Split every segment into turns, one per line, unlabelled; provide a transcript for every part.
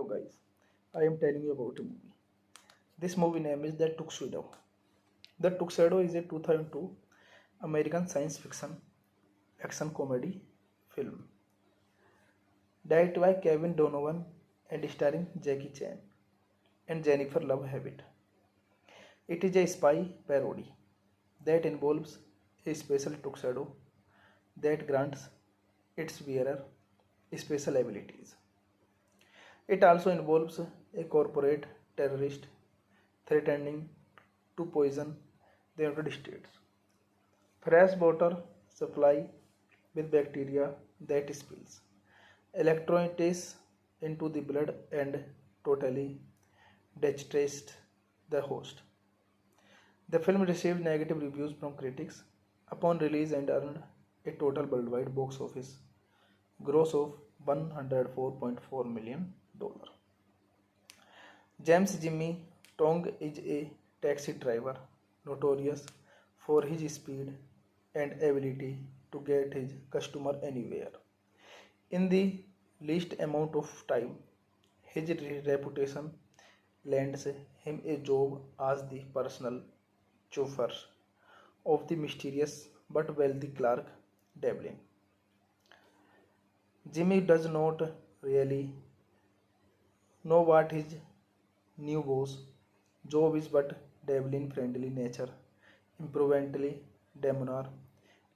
Hello guys, I am telling you about a movie. This movie name is The Tuxedo. The Tuxedo is a 2002 American science fiction action comedy film directed by Kevin Donovan and starring Jackie Chan and Jennifer Love Hewitt. It is a spy parody that involves a special tuxedo that grants its wearer special abilities. It also involves a corporate terrorist threatening to poison the United States. Fresh water supply with bacteria that spills electrolytes into the blood and totally devastates the host. The film received negative reviews from critics upon release and earned a total worldwide box office gross of $104.4 million. James Jimmy Tong is a taxi driver notorious for his speed and ability to get his customer anywhere in the least amount of time. His reputation lands him a job as the personal chauffeur of the mysterious but wealthy Clark Devlin. Jimmy does not really know what his new boss job is, but Devlin friendly nature, imprudently demeanor,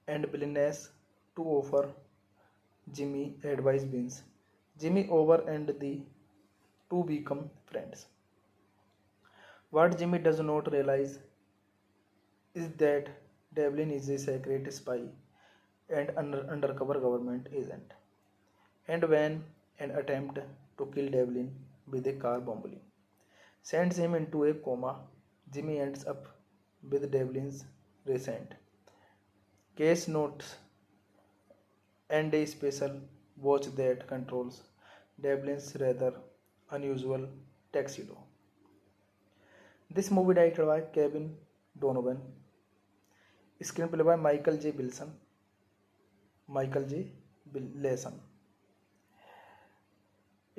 and willingness to offer Jimmy advice wins Jimmy over and the two become friends. What Jimmy does not realize is that Devlin is a secret spy and undercover government agent. And when an attempt to kill Devlin with a car bombing sends him into a coma, Jimmy ends up with Devlin's recent case notes and a special watch that controls Devlin's rather unusual tuxedo. This movie directed by Kevin Donovan, screenplay by Michael J. Leeson,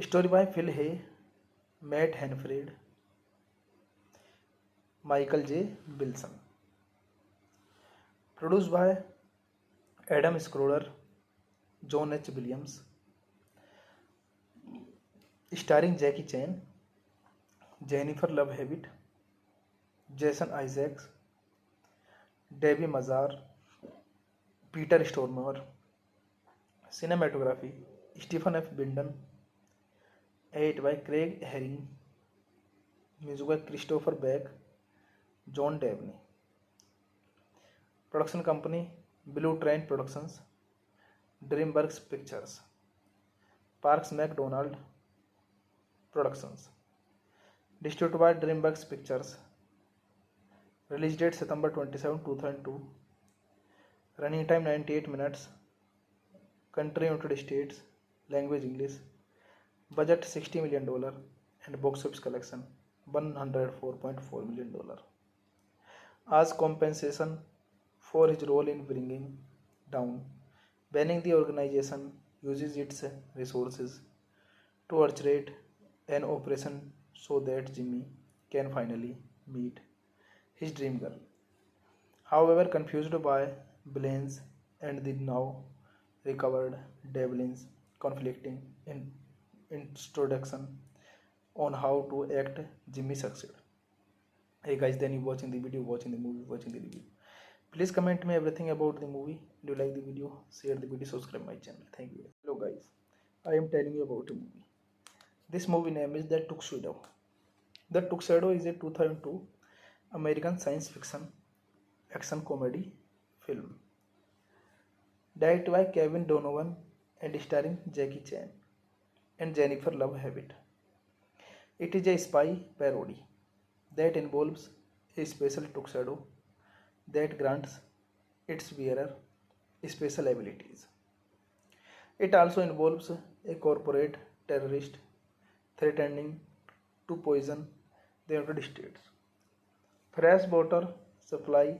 story by Phil Hay, Matt Hanford, Michael J. Wilson, produced by Adam Schroeder, John H. Williams, starring Jackie Chan, Jennifer Love Hewitt, Jason Isaacs, Debbie Mazar, Peter Stormare, cinematography Stephen F. Binden, edited by Craig Herring, music by Christopher Beck, John Dabney. Production company Blue Train Productions, DreamWorks Pictures, Parks McDonald Productions. Distributed by DreamWorks Pictures. Release date September 27, 2002. Running time 98 minutes. Country United States. Language English. Budget $60 million and box office collection $104.4 million. As compensation for his role in bringing down banning, the organization uses its resources to orchestrate an operation so that Jimmy can finally meet his dream girl. However, confused by Blaine's and the now recovered Devlin's conflicting introduction on how to act, Jimmy succeed. Hey guys, then you watching the video, watching the movie, watching the review. Please comment me everything about the movie. Do you like the video? Share the video, subscribe my channel. Thank you. Hello guys, I am telling you about a movie. This movie name is The Tuxedo. The Tuxedo is a 2002 American science fiction action comedy film directed by Kevin Donovan and starring Jackie Chan and Jennifer Love Hewitt. It is a spy parody that involves a special tuxedo that grants its wearer special abilities. It also involves a corporate terrorist threatening to poison the United States. Fresh water supply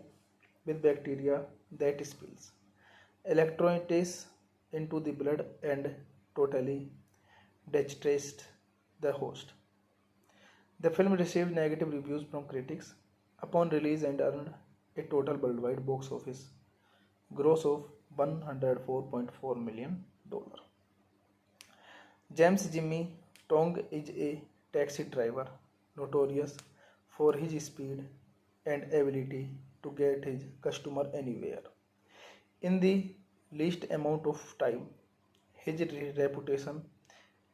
with bacteria that spills electrolytes into the blood and totally devastates the host. The film received negative reviews from critics upon release and earned a total worldwide box office gross of $104.4 million. James Jimmy Tong is a taxi driver notorious for his speed and ability to get his customer anywhere in the least amount of time. His reputation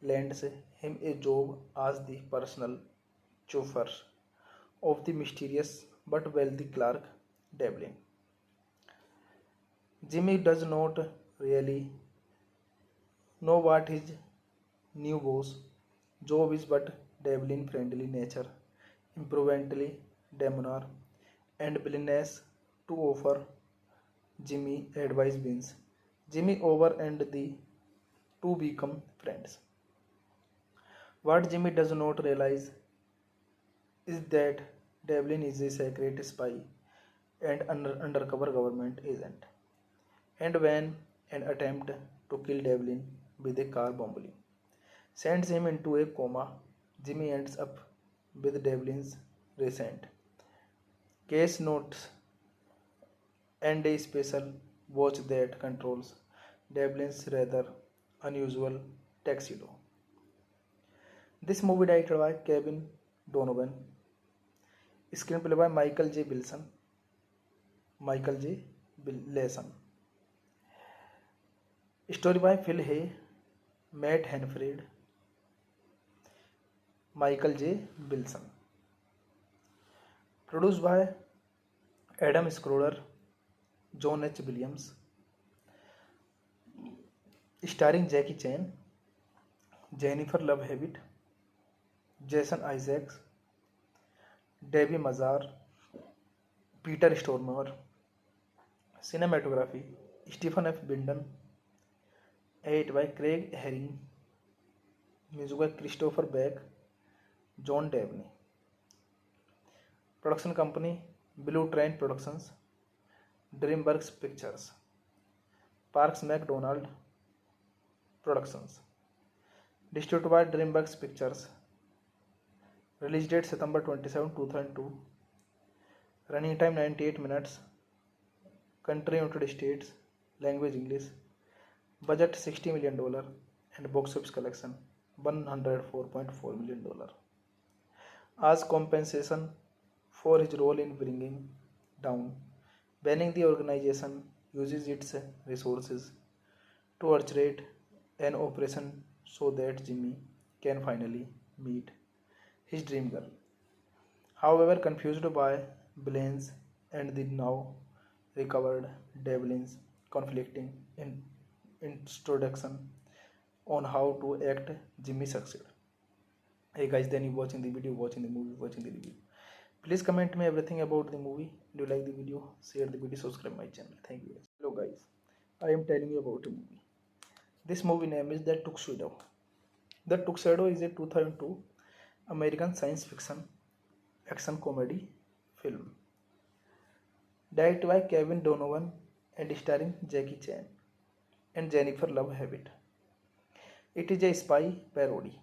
lands him a job as the personal chauffeur of the mysterious but wealthy Clark Devlin. Jimmy does not really know what his new boss job is, but Devlin friendly nature, imprudently demeanor, and willingness to offer Jimmy advice wins Jimmy over and the two become friends. What Jimmy does not realize is that Devlin is a secret spy and undercover government agent. And when an attempt to kill Devlin with a car bomb sends him into a coma, Jimmy ends up with Devlin's recent case notes and a special watch that controls Devlin's rather unusual tuxedo. This movie directed by Kevin Donovan, screenplay by Michael J. Leeson, story by Phil Hay, Matt Hanford, Michael J. Wilson, produced by Adam Schroeder, John H. Williams, starring Jackie Chan, Jennifer Love Hewitt, Jason Isaacs, Debbie Mazar, Peter Stormare. Cinematography Stephen F. Binden, edited by Craig Herring, music by Christopher Beck, John Dabney. Production company Blue Train Productions, DreamWorks Pictures, Parks McDonald Productions. Distributed by DreamWorks Pictures. Release date September 27, 2002. Running time 98 minutes. Country United States. Language English. Budget $60 million and box office collection $104.4 million. As compensation for his role in bringing down banning, the organization uses its resources to orchestrate an operation so that Jimmy can finally meet his dream girl. However, confused by Blaine's and the now recovered Devlin's conflicting introduction on how to act, Jimmy succeeds. Hey guys, then you watching the video, watching the movie, watching the review. Please comment me everything about the movie. Do you like the video? Share the video, subscribe my channel. Thank you guys. Hello guys, I am telling you about a movie. This movie name is The Tuxedo. The Tuxedo is a 2002 American science fiction action comedy film directed by Kevin Donovan and starring Jackie Chan and Jennifer Love Hewitt. It is a spy parody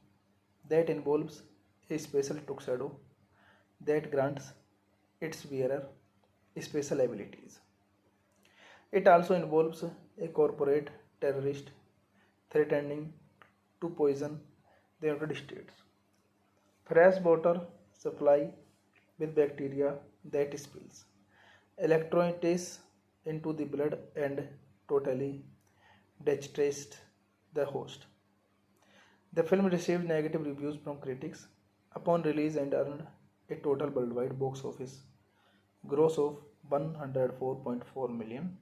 that involves a special tuxedo that grants its wearer special abilities. It also involves a corporate terrorist threatening to poison the United States. Fresh water supply with bacteria that spills electrolytes into the blood and totally devastates the host. The film received negative reviews from critics upon release and earned a total worldwide box office gross of $104.4 million.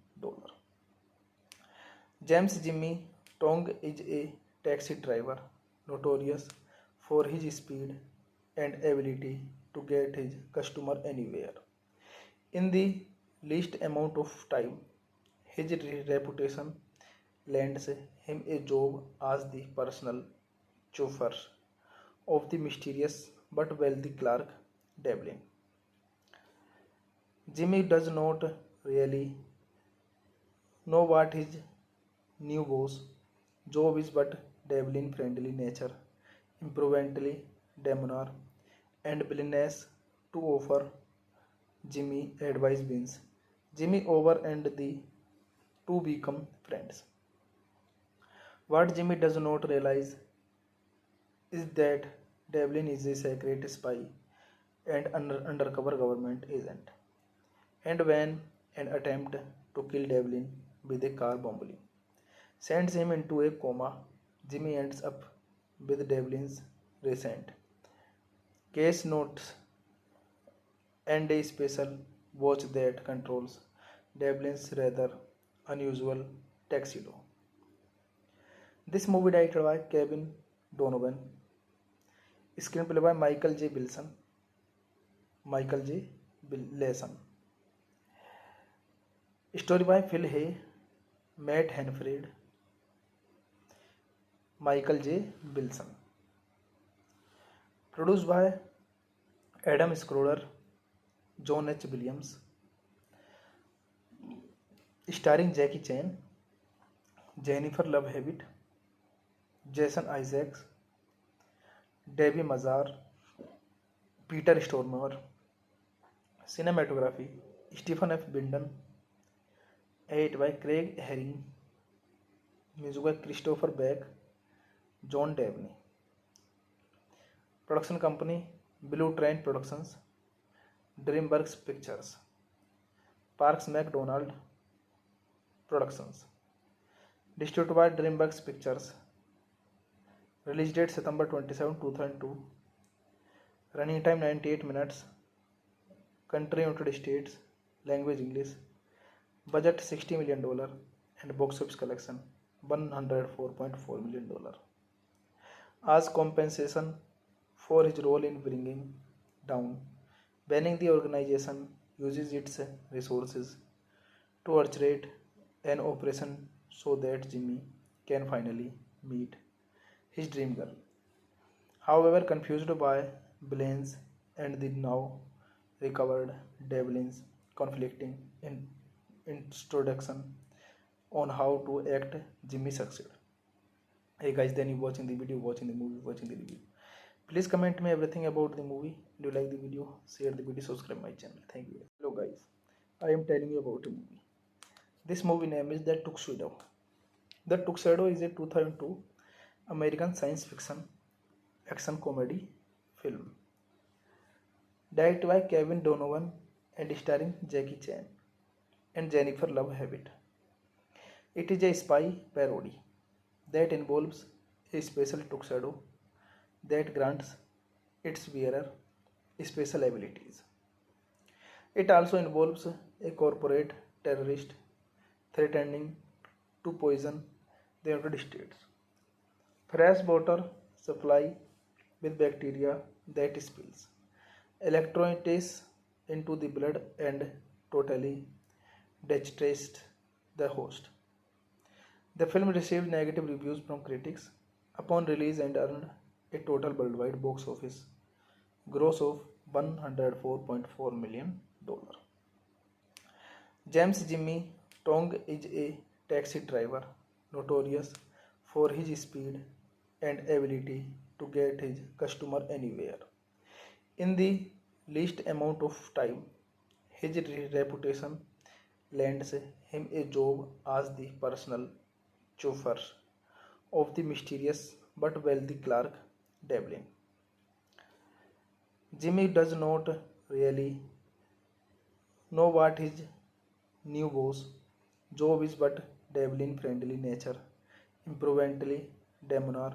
James Jimmy Tong is a taxi driver notorious for his speed and ability to get his customer anywhere in the least amount of time. His reputation lands him a job as the personal chauffeur of the mysterious but wealthy Clark Devlin. Jimmy does not really know what his new boss job is, but Devlin friendly nature, imprudently Demonar and villainous to offer Jimmy advice wins. Jimmy over and the two become friends. What Jimmy does not realize is that Devlin is a secret spy and undercover government agent. And when an attempt to kill Devlin with a car bombing sends him into a coma, Jimmy ends up with Devlin's recent case notes and a special watch that controls Devlin's rather unusual tuxedo. This movie directed by Kevin Donovan, screenplay by Michael J. Leeson, story by Phil Hay, Matt Hanford, Michael J. Wilson, produced by Adam Schroeder, John H. Williams, starring Jackie Chan, Jennifer Love Hewitt, Jason Isaacs, Debbie Mazar, Peter Stormare, cinematography Stephen F. Binden, edited by Craig Herring, music by Christopher Beck, John Dabney, production company Blue Train Productions, DreamWorks Pictures, Parks McDonald Productions, distributed by DreamWorks Pictures, release date September 27, 2002, running time 98 minutes, country United States, language English, budget $60 million and box office collection $104.4 million. As compensation for his role in bringing down, banning the organization uses its resources to orchestrate an operation so that Jimmy can finally meet his dream girl. However, confused by Blaine's and the now recovered Devlin's conflicting introduction on how to act, Jimmy succeed. Hey guys, then you watching the video, watching the movie, watching the review. Please comment me everything about the movie. Do you like the video? Share the video, subscribe my channel. Thank you. Hello guys, I am telling you about a movie. This movie name is The Tuxedo. The Tuxedo is a 2002 American science fiction action comedy film directed by Kevin Donovan and starring Jackie Chan and Jennifer Love Hewitt. It is a spy parody that involves a special tuxedo that grants its wearer special abilities. It also involves a corporate terrorist threatening to poison the United States. Fresh water supply with bacteria that spills electrolytes into the blood and totally devastates the host. The film received negative reviews from critics upon release and earned a total worldwide box office gross of $104.4 million. James Jimmy Tong is a taxi driver notorious for his speed and ability to get his customer anywhere in the least amount of time. His reputation lands him a job as the personal chauffeur of the mysterious but wealthy Clark Devlin. Jimmy does not really know what his new boss job is, but Devlin friendly nature, imprudently Demonar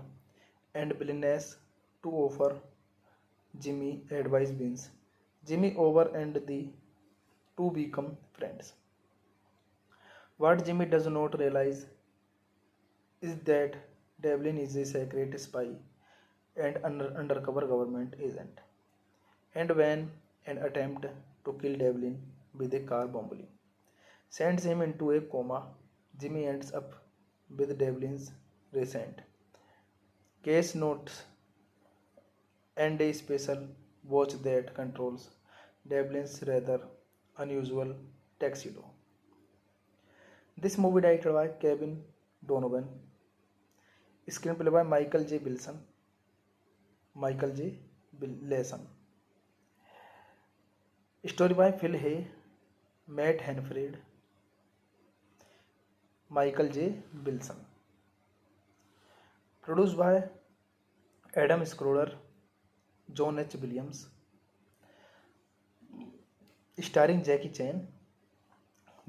and willingness to offer Jimmy advice wins Jimmy over and the two become friends. What Jimmy does not realize is that Devlin is a secret spy and undercover government agent. And when an attempt to kill Devlin with a car bombing sends him into a coma, Jimmy ends up with Devlin's recent case notes and a special watch that controls Devlin's rather unusual tuxedo. This movie directed by Kevin Donovan, screenplay by Michael J. Wilson, Michael J. Leeson. Story by Phil Hay, Matt Hanfred, Michael J. Wilson. Produced by Adam Schroeder, John H. Williams. Starring Jackie Chan,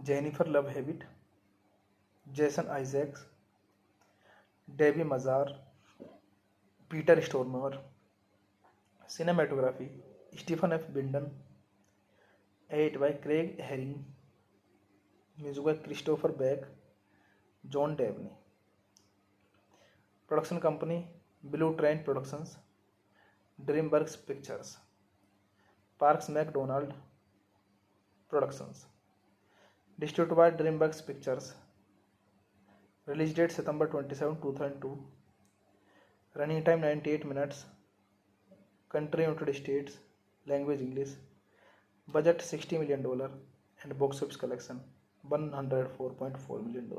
Jennifer Love Hewitt, Jason Isaacs, Debbie Mazar, Peter Stormare. Cinematography Stephen F. Binden. Edit by Craig Herring. Music by Christopher Beck, John Dabney. Production company Blue Train Productions, DreamWorks Pictures, Parks McDonald Productions. Distributed by DreamWorks Pictures. Release date September 27, 2002. Running time 98 minutes. Country United States. Language English. Budget $60 million and box office collection $104.4 million.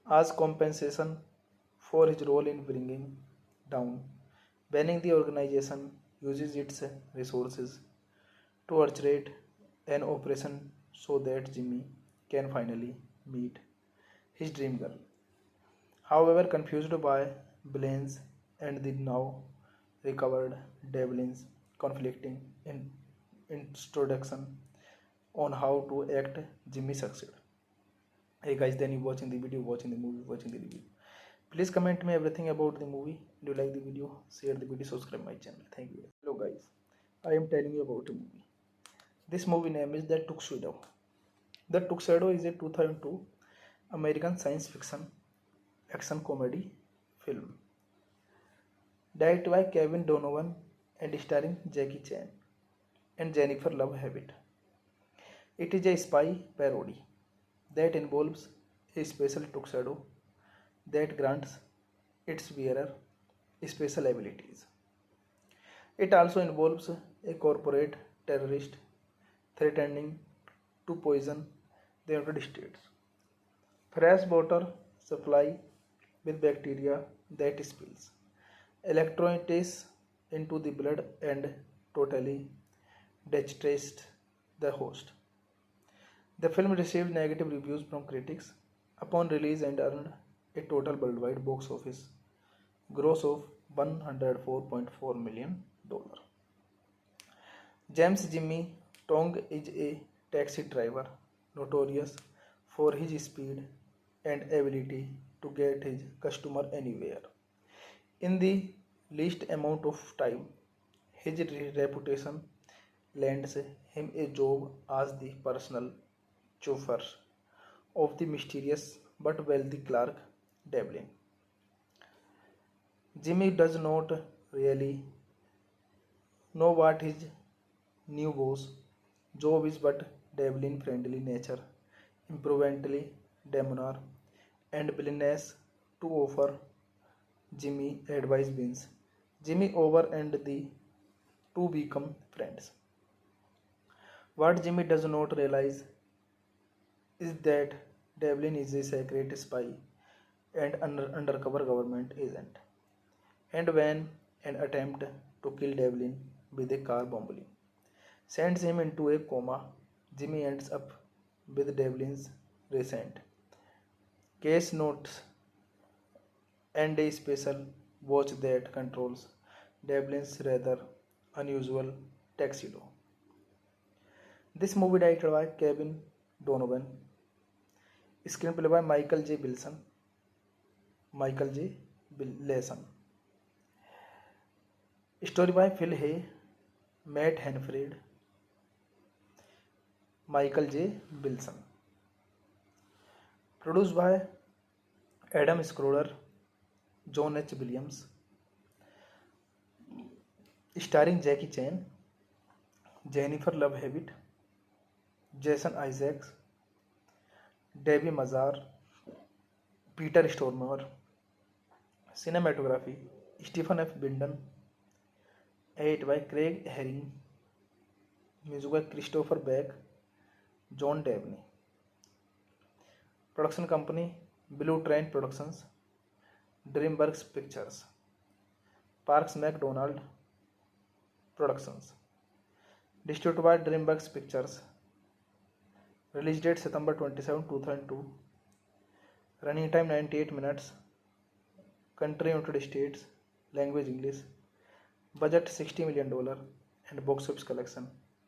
As compensation for his role in bringing down banning, the organization uses its resources to orchestrate an operation so that Jimmy can finally meet his dream girl. However, confused by Blaine's and the now recovered Devlin's conflicting introduction on how to act, Jimmy succeed. Hey guys, then you watching the video, watching the movie, watching the review. Please comment me everything about the movie. Do you like the video? Share the video, subscribe my channel. Thank you. Hello guys, I am telling you about a movie. This movie name is The Tuxedo. The Tuxedo is a 2002 American science fiction action comedy film directed by Kevin Donovan and starring Jackie Chan and Jennifer Love Hewitt. It is a spy parody that involves a special tuxedo that grants its wearer special abilities. It also involves a corporate terrorist threatening to poison the United States. Fresh water supply with bacteria that spills electrolytes into the blood and totally devastates the host. The film received negative reviews from critics upon release and earned a total worldwide box office gross of $104.4 million. James Jimmy Tong is a taxi driver notorious for his speed and ability to get his customer anywhere in the least amount of time. His reputation lands him a job as the personal chauffeur of the mysterious but wealthy Clark Devlin. Jimmy does not really know what his new boss job is, but Devlin friendly nature, imprudently demeanor, and willingness to offer Jimmy advice wins Jimmy over and the two become friends. What Jimmy does not realize is that Devlin is a secret spy and undercover government agent. And when an attempt to kill Devlin with a car bombing sends him into a coma, Jimmy ends up with Devlin's recent case notes and a special watch that controls Devlin's rather unusual tuxedo. This movie directed by Kevin Donovan, screenplay by Michael J. Wilson, Michael J. Leeson. Story by Phil Hay, Matt Hanfred, Michael J. Wilson. Produced by Adam Schroeder, John H. Williams. Starring Jackie Chan, Jennifer Love Hewitt, Jason Isaacs, Debbie Mazar, Peter Stormare. Cinematography Stephen F. Binden. Edit by Craig Herring. Music by Christopher Beck, John Dabney. Production company Blue Train Productions, DreamWorks Pictures, Parks McDonald Productions. Distributed by DreamWorks Pictures. Release date September 27, 2002. Running time 98 minutes. Country United States. Language English. Budget $60 million and box office collection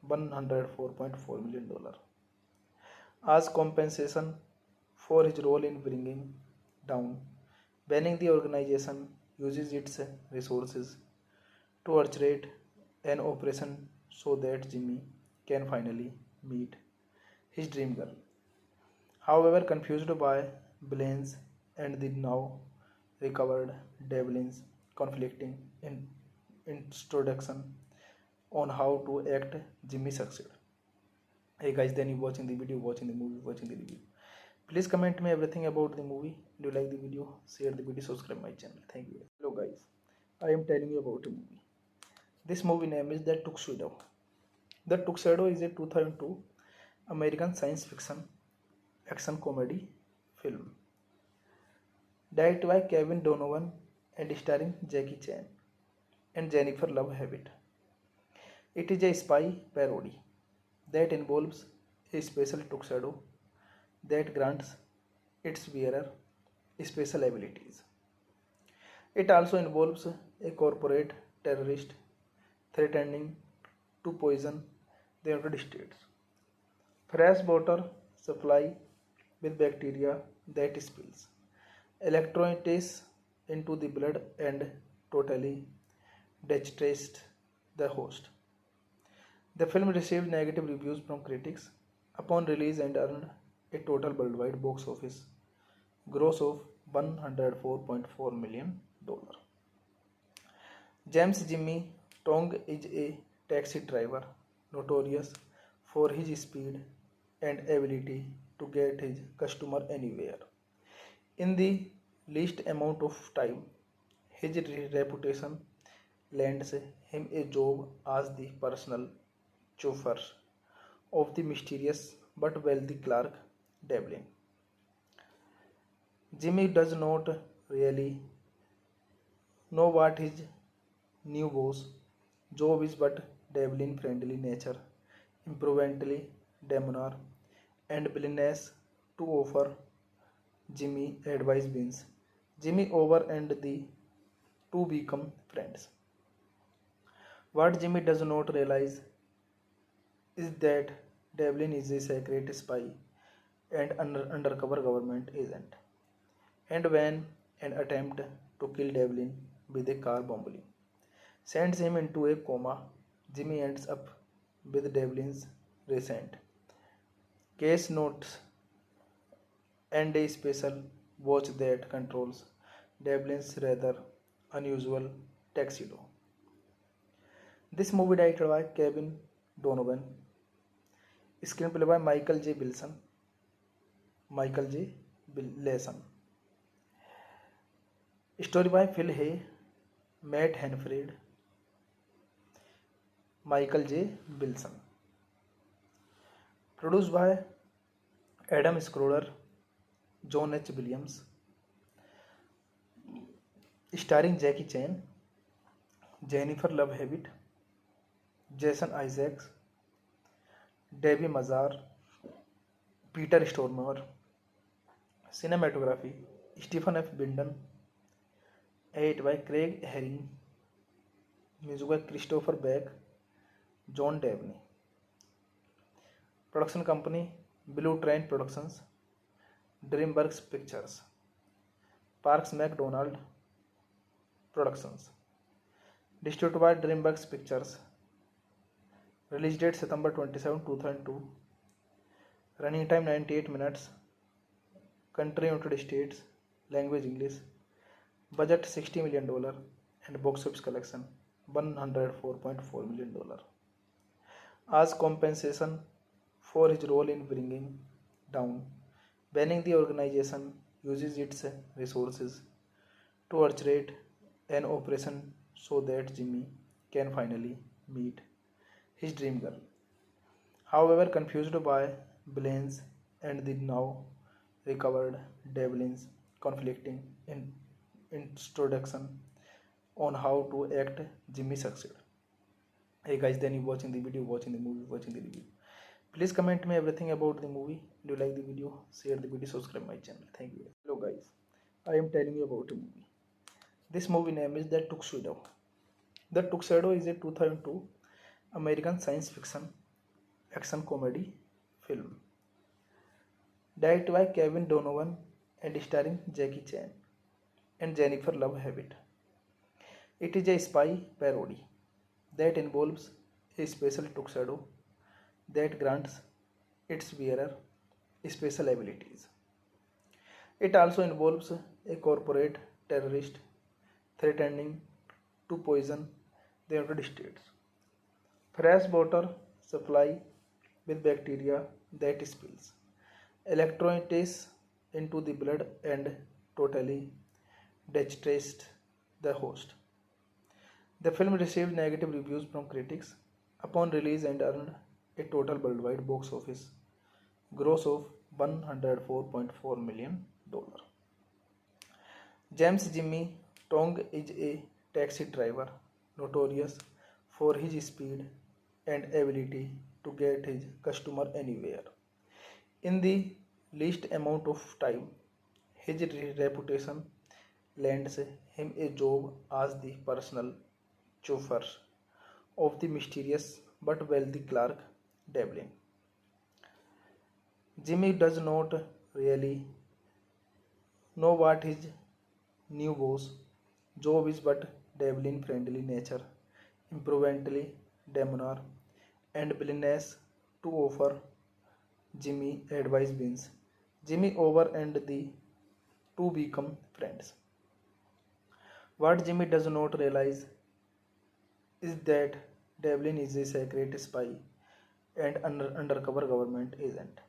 $104.4 million. As compensation for his role in bringing down, banning the organization uses its resources to orchestrate an operation so that Jimmy can finally meet his dream girl. However, confused by Blaine's and the now recovered Devlin's conflicting introduction on how to act, Jimmy succeed. Hey guys, then you watching the video, watching the movie, watching the review. Please comment me everything about the movie. Do you like the video? Share the video, subscribe my channel. Thank you. Hello guys, I am telling you about a movie. This movie name is The Tuxedo. The Tuxedo is a 2002 American science fiction action comedy film directed by Kevin Donovan and starring Jackie Chan and Jennifer Love Hewitt. It is a spy parody that involves a special tuxedo that grants its wearer special abilities. It also involves a corporate terrorist threatening to poison the United States. Fresh water supply with bacteria that spills electrolytes into the blood and totally devastates the host. The film received negative reviews from critics upon release and earned a total worldwide box office gross of $104.4 million. James Jimmy Tong is a taxi driver notorious for his speed and ability to get his customer anywhere in the least amount of time. His reputation lands him a job as the personal chauffeur of the mysterious but wealthy Clark Devlin. Jimmy does not really know what his new boss job is, but Devlin friendly nature, improvently debonair, and willingness to offer Jimmy advice wins Jimmy over and the two become friends. What Jimmy does not realize is that Devlin is a secret spy and undercover government agent. And when an attempt to kill Devlin with a car bombing sends him into a coma, Jimmy ends up with Devlin's recent case notes and a special watch that controls Devlin's rather unusual tuxedo. This movie directed by Kevin Donovan, screenplay by Michael J. Leeson, story by Phil Hay, Matt Hanford, Michael J. Wilson, produced by Adam Schroeder, John H. Williams, starring Jackie Chan, Jennifer Love Hewitt, Jason Isaacs, Debbie Mazar, Peter Stormare. Cinematography Stephen F. Binden. Edited by Craig Herring. Music by Christopher Beck, John Dabney. Production company Blue Train Productions, DreamWorks Pictures, Parks McDonald Productions. Distributed by DreamWorks Pictures. Release date September 27, 2002. Running time 98 minutes. Country United States. Language English. Budget $60 million and box office collection $104.4 million. As compensation for his role in bringing down, banning the organization uses its resources to orchestrate an operation so that Jimmy can finally meet his dream girl. However, confused by Blaine's and the now recovered Devlin's conflicting introduction on how to act Jimmy succeed. Hey guys, then you watching the video, watching the movie, watching the review. Please comment me everything about the movie. Do you like the video? Share the video, subscribe my channel. Thank you. Hello guys, I am telling you about a movie. This movie name is The Tuxedo. The Tuxedo is a 2002 American science fiction action comedy film directed by Kevin Donovan and starring Jackie Chan and Jennifer Love Hewitt. It is a spy parody that involves a special tuxedo that grants its wearer special abilities. It also involves a corporate terrorist threatening to poison the United States. Fresh water supply with bacteria that spills electrolytes into the blood and totally devastates the host. The film received negative reviews from critics upon release and earned a total worldwide box office gross of $104.4 million. James Jimmy Tong is a taxi driver notorious for his speed and ability to get his customer anywhere in the least amount of time. His reputation lands him a job as the personal chauffeur of the mysterious but wealthy Clark Devlin. Jimmy does not really know what his new boss job is, but Devlin friendly nature, imprudently demeanor, and willingness to offer Jimmy advice wins Jimmy over and the two become friends. What Jimmy does not realize is that Devlin is a secret spy and undercover government agent.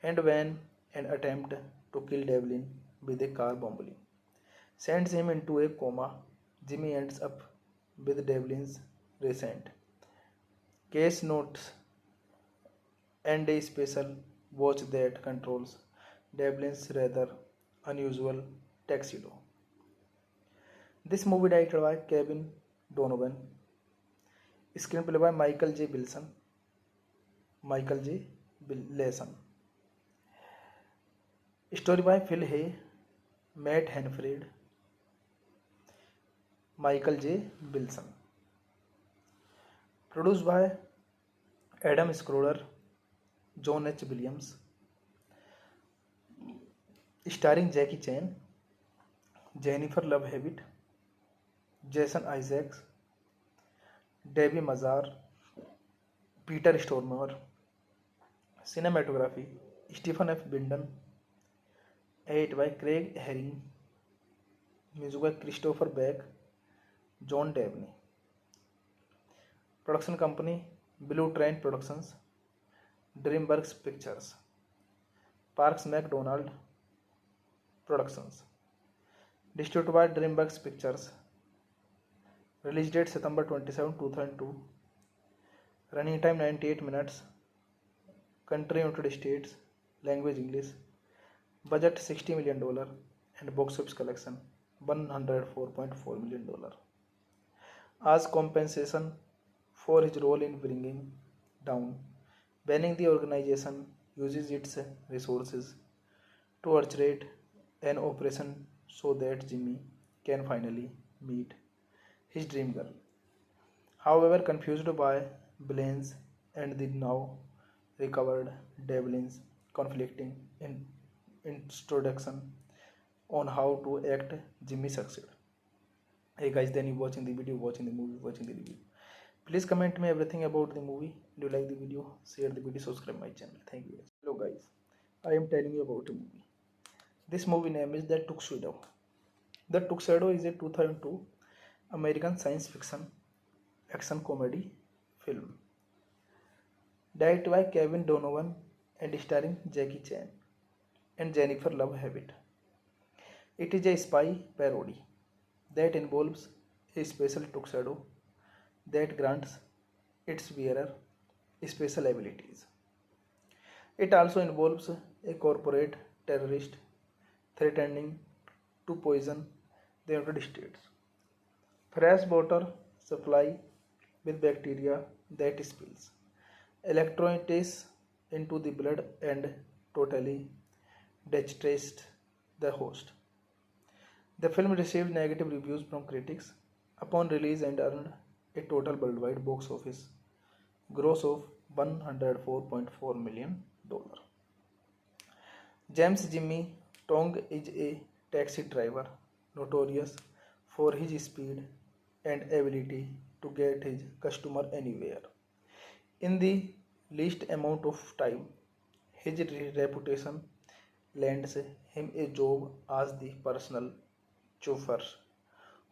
And when an attempt to kill Devlin with a car bombing sends him into a coma, Jimmy ends up with Devlin's recent case notes and a special watch that controls Devlin's rather unusual tuxedo. This movie directed by Kevin Donovan, screenplay by Michael J. Leeson, story by Phil Hay, Matt Hanford, Michael J. Wilson, produced by Adam Schroeder, John H. Williams, starring Jackie Chan, Jennifer Love Hewitt, Jason Isaacs, Debbie Mazar, Peter Stormare. Cinematography Stephen F. Binden, edited by Craig Herring, music by Christopher Beck, John Dabney. Production company Blue Train Productions, DreamWorks Pictures, Parks McDonald Productions. Distributed by DreamWorks Pictures. Release date September 27, 2002. Running time 98 minutes. Country United States. Language English. Budget $60 million and box office collection $104.4 million. As compensation for his role in bringing down banning, the organization uses its resources to orchestrate an operation so that Jimmy can finally meet his dream girl. However, confused by Blaine's and the now recovered Devlin's conflicting introduction on how to act, Jimmy succeed. Hey guys, then you watching the video, watching the movie, watching the review. Please comment me everything about the movie. Do you like the video? Share the video, subscribe my channel. Thank you guys. Hello guys, I am telling you about a movie. This movie name is The Tuxedo. The Tuxedo is a 2002 American science fiction action comedy film directed by Kevin Donovan and starring Jackie Chan and Jennifer Love Hewitt. It is a spy parody that involves a special tuxedo that grants its wearer special abilities. It also involves a corporate terrorist threatening to poison the United States. fresh water supply with bacteria that spills electrolytes into the blood and totally dehydrates the host. The film received negative reviews from critics upon release and earned a total worldwide box office gross of $104.4 million. James Jimmy Tong is a taxi driver notorious for his speed and ability to get his customer anywhere in the least amount of time. His reputation lands him a job as the personal chauffeur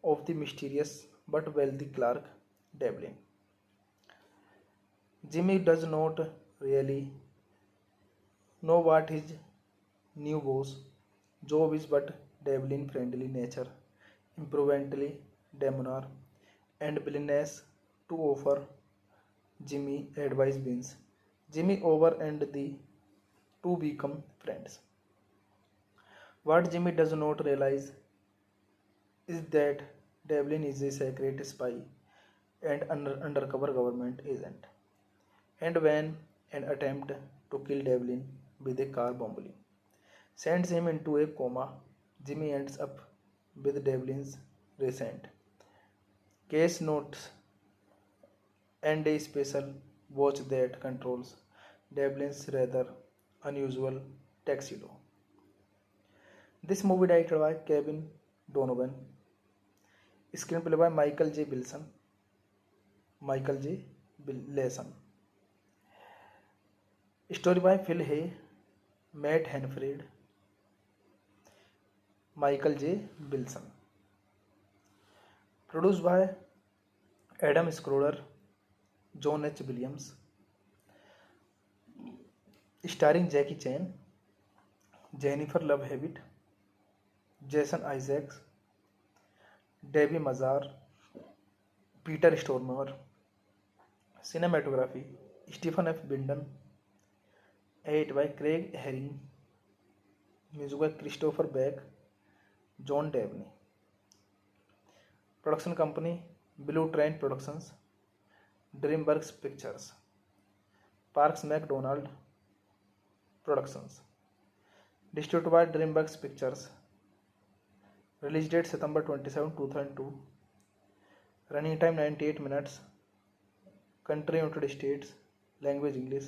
of the mysterious but wealthy Clark Devlin. Jimmy does not really know what his new boss job is, but Devlin friendly nature, improvidently demeanor, and willingness to offer Jimmy advice wins Jimmy over and the two become friends. What Jimmy does not realize is that Devlin is a secret spy and undercover government agent. And when an attempt to kill Devlin with a car bombing sends him into a coma, Jimmy ends up with Devlin's recent case notes and a special watch that controls Devlin's rather unusual tuxedo. This movie directed by Kevin Donovan, screenplay by Michael J. Leeson, story by Phil Hay, Matt Hanford, Michael J. Wilson, produced by Adam Schroeder, John H. Williams, starring Jackie Chan, Jennifer Love Hewitt, Jason Isaacs, Debbie Mazar, Peter Stormare. Cinematography Stephen F. Binden, edited by Craig Herring, music by Christopher Beck, John Dabney. Production company Blue Train Productions, DreamWorks Pictures, Parks McDonald Productions. Distributed by DreamWorks Pictures. Release date September 27, 2002. Running time 98 minutes. Country United States. Language English.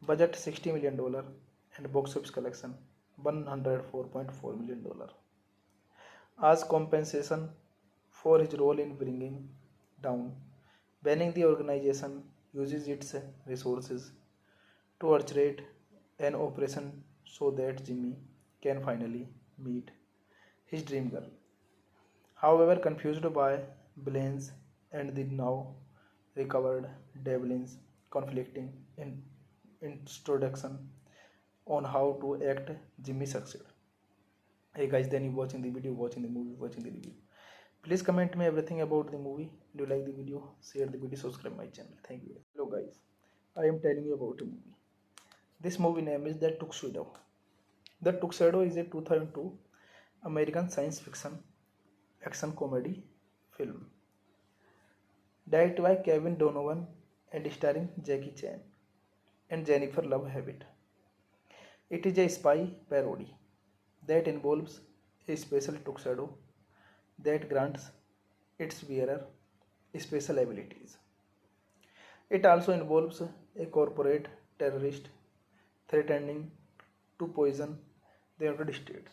Budget $60 million and box office collection $104.4 million. As compensation for his role in bringing down banning, the organization uses its resources to orchestrate an operation so that Jimmy can finally meet his dream girl. However, confused by Blaine's and the now recovered Devlin's conflicting introduction on how to act, Jimmy succeeds. Hey guys, then you watching the video, watching the movie, watching the review. Please comment me everything about the movie. Do you like the video? Share the video, subscribe my channel. Thank you. Hello guys, I am telling you about a movie. This movie name is The Tuxedo. The Tuxedo is a 2002 American science fiction action comedy film directed by Kevin Donovan and starring Jackie Chan and Jennifer Love Hewitt. It is a spy parody that involves a special tuxedo that grants its wearer special abilities. It also involves a corporate terrorist threatening to poison the United States.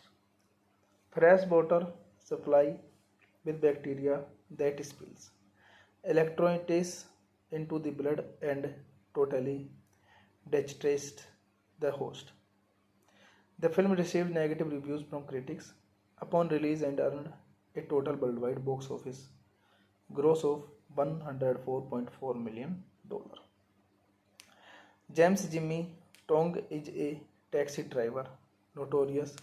Fresh water supply with bacteria that spills electrolytes into the blood and totally dehydrates the host. The film received negative reviews from critics upon release and earned a total worldwide box office gross of $104.4 million. James Jimmy Tong is a taxi driver notorious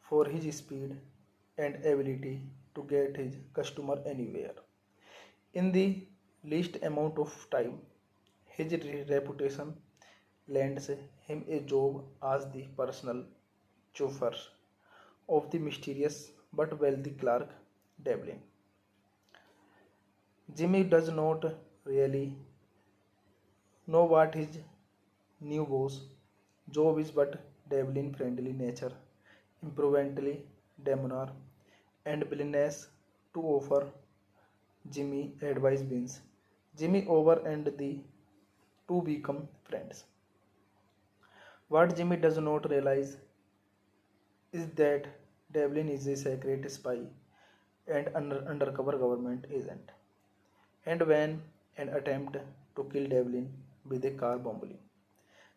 for his speed and ability to get his customer anywhere in the least amount of time. His reputation lands him a job as the personal chauffeur of the mysterious but wealthy Clark Devlin. Jimmy does not really know what his new boss job is, but Devlin friendly nature, improvently debonair, and willingness to offer Jimmy advice wins Jimmy over, and the two become friends. What Jimmy does not realize is that Devlin is a secret spy and undercover government agent. And when an attempt to kill Devlin with a car bomb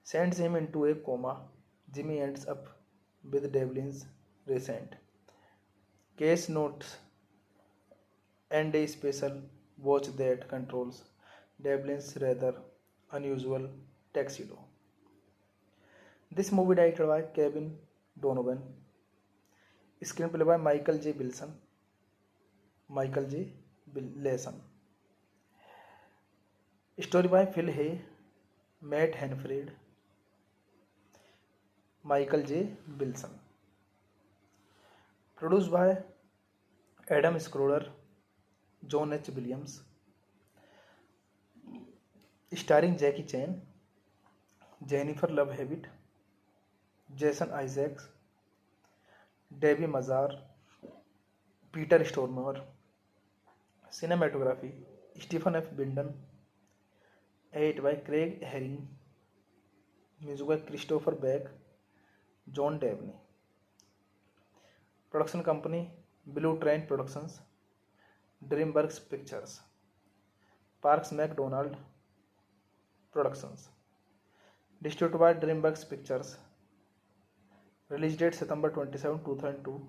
sends him into a coma, Jimmy ends up with Devlin's recent case notes and a special watch that controls Devlin's rather unusual tuxedo. This movie directed by Kevin Donovan, screenplay by Michael J. Leeson, story by Phil Hay, Matt Hanford, Michael J. Wilson, produced by Adam Schroeder, John H. Williams, starring Jackie Chan, Jennifer Love Hewitt, Jason Isaacs, Debbie Mazar, Peter Stormare, cinematography Stephen F. Binden, edited by Craig Herring, music by Christopher Beck, John Dabney. Production company Blue Train Productions, DreamWorks Pictures, Parks McDonald Productions. Distributed by DreamWorks Pictures. Release date September 27, 2002.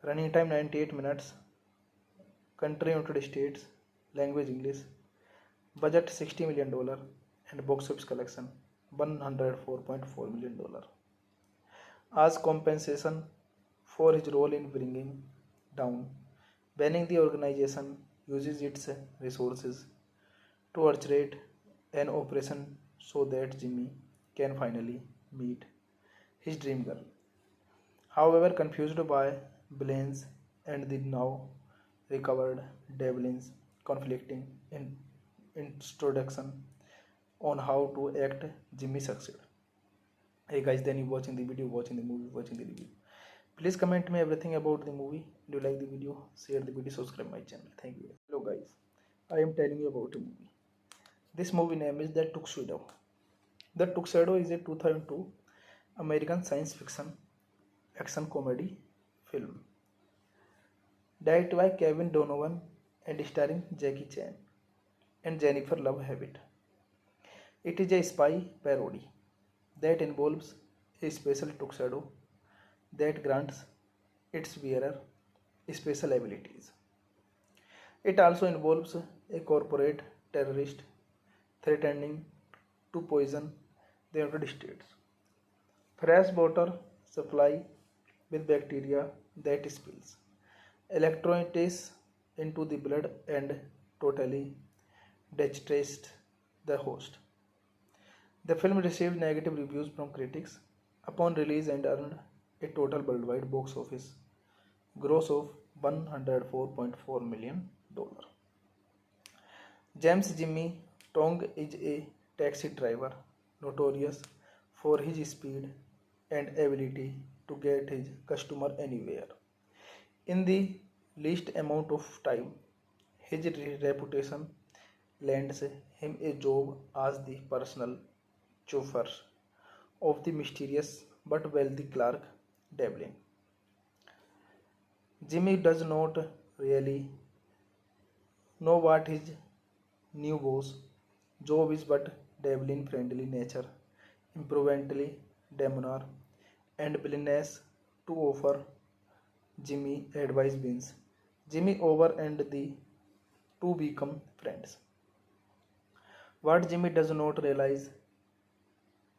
Running time 98 minutes. Country United States. Language English. Budget $60 million and box office collection $104.4 million. As compensation for his role in bringing down banning, the organization uses its resources to orchestrate an operation so that Jimmy can finally meet his dream girl. However, confused by Blaine's and the now recovered Devlin's conflicting introduction on how to act, Jimmy succeed. Hey guys, then you watching the video, watching the movie, watching the review. Please comment me everything about the movie. Do you like the video? Share the video, subscribe my channel. Thank you. Hello guys, I am telling you about a movie. This movie name is The Tuxedo. The Tuxedo is a 2002 American science fiction action comedy film directed by Kevin Donovan and starring Jackie Chan and Jennifer Love Hewitt. It is a spy parody that involves a special tuxedo that grants its wearer special abilities. It also involves a corporate terrorist threatening to poison the United States. Fresh water supply with bacteria that spills electrolytes into the blood and totally devastates the host. The film received negative reviews from critics upon release and earned a total worldwide box office gross of $104.4 million. James Jimmy Tong is a taxi driver notorious for his speed and ability to get his customer anywhere in the least amount of time. His reputation lands him a job as the personal chauffeur of the mysterious but wealthy Clark Devlin. Jimmy does not really know what his new boss job is, but Devlin friendly nature, improvently debonair, and willingness to offer Jimmy advice wins Jimmy over, and the two become friends. What Jimmy does not realize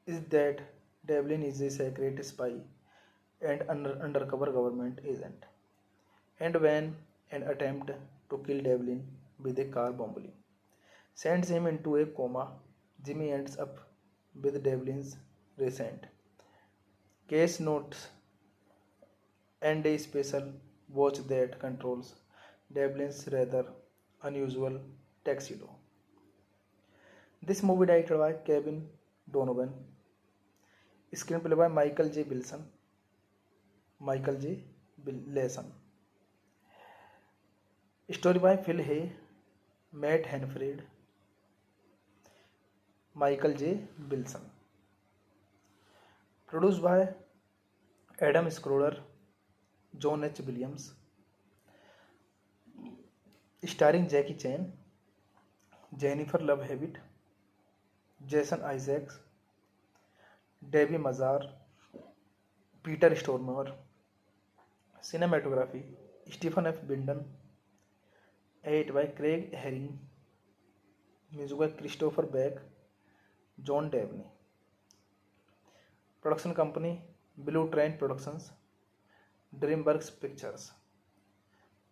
is that Devlin is a secret spy and undercover government agent. And when an attempt to kill Devlin with a car bomb sends him into a coma, Jimmy ends up with Devlin's recent case notes and a special watch that controls Devlin's rather unusual tuxedo. This movie directed by Kevin Donovan, screenplay by Michael J. Leeson, story by Phil Hay, Matt Hanford, Michael J. Wilson, produced by Adam Schroeder, John H. Williams, starring Jackie Chan, Jennifer Love Hewitt, Jason Isaacs, Debbie Mazar, Peter Stormare. Cinematography Stephen F. Binden, edited by Craig Herring, music by Christopher Beck, John Dabney. Production company Blue Train Productions, DreamWorks Pictures,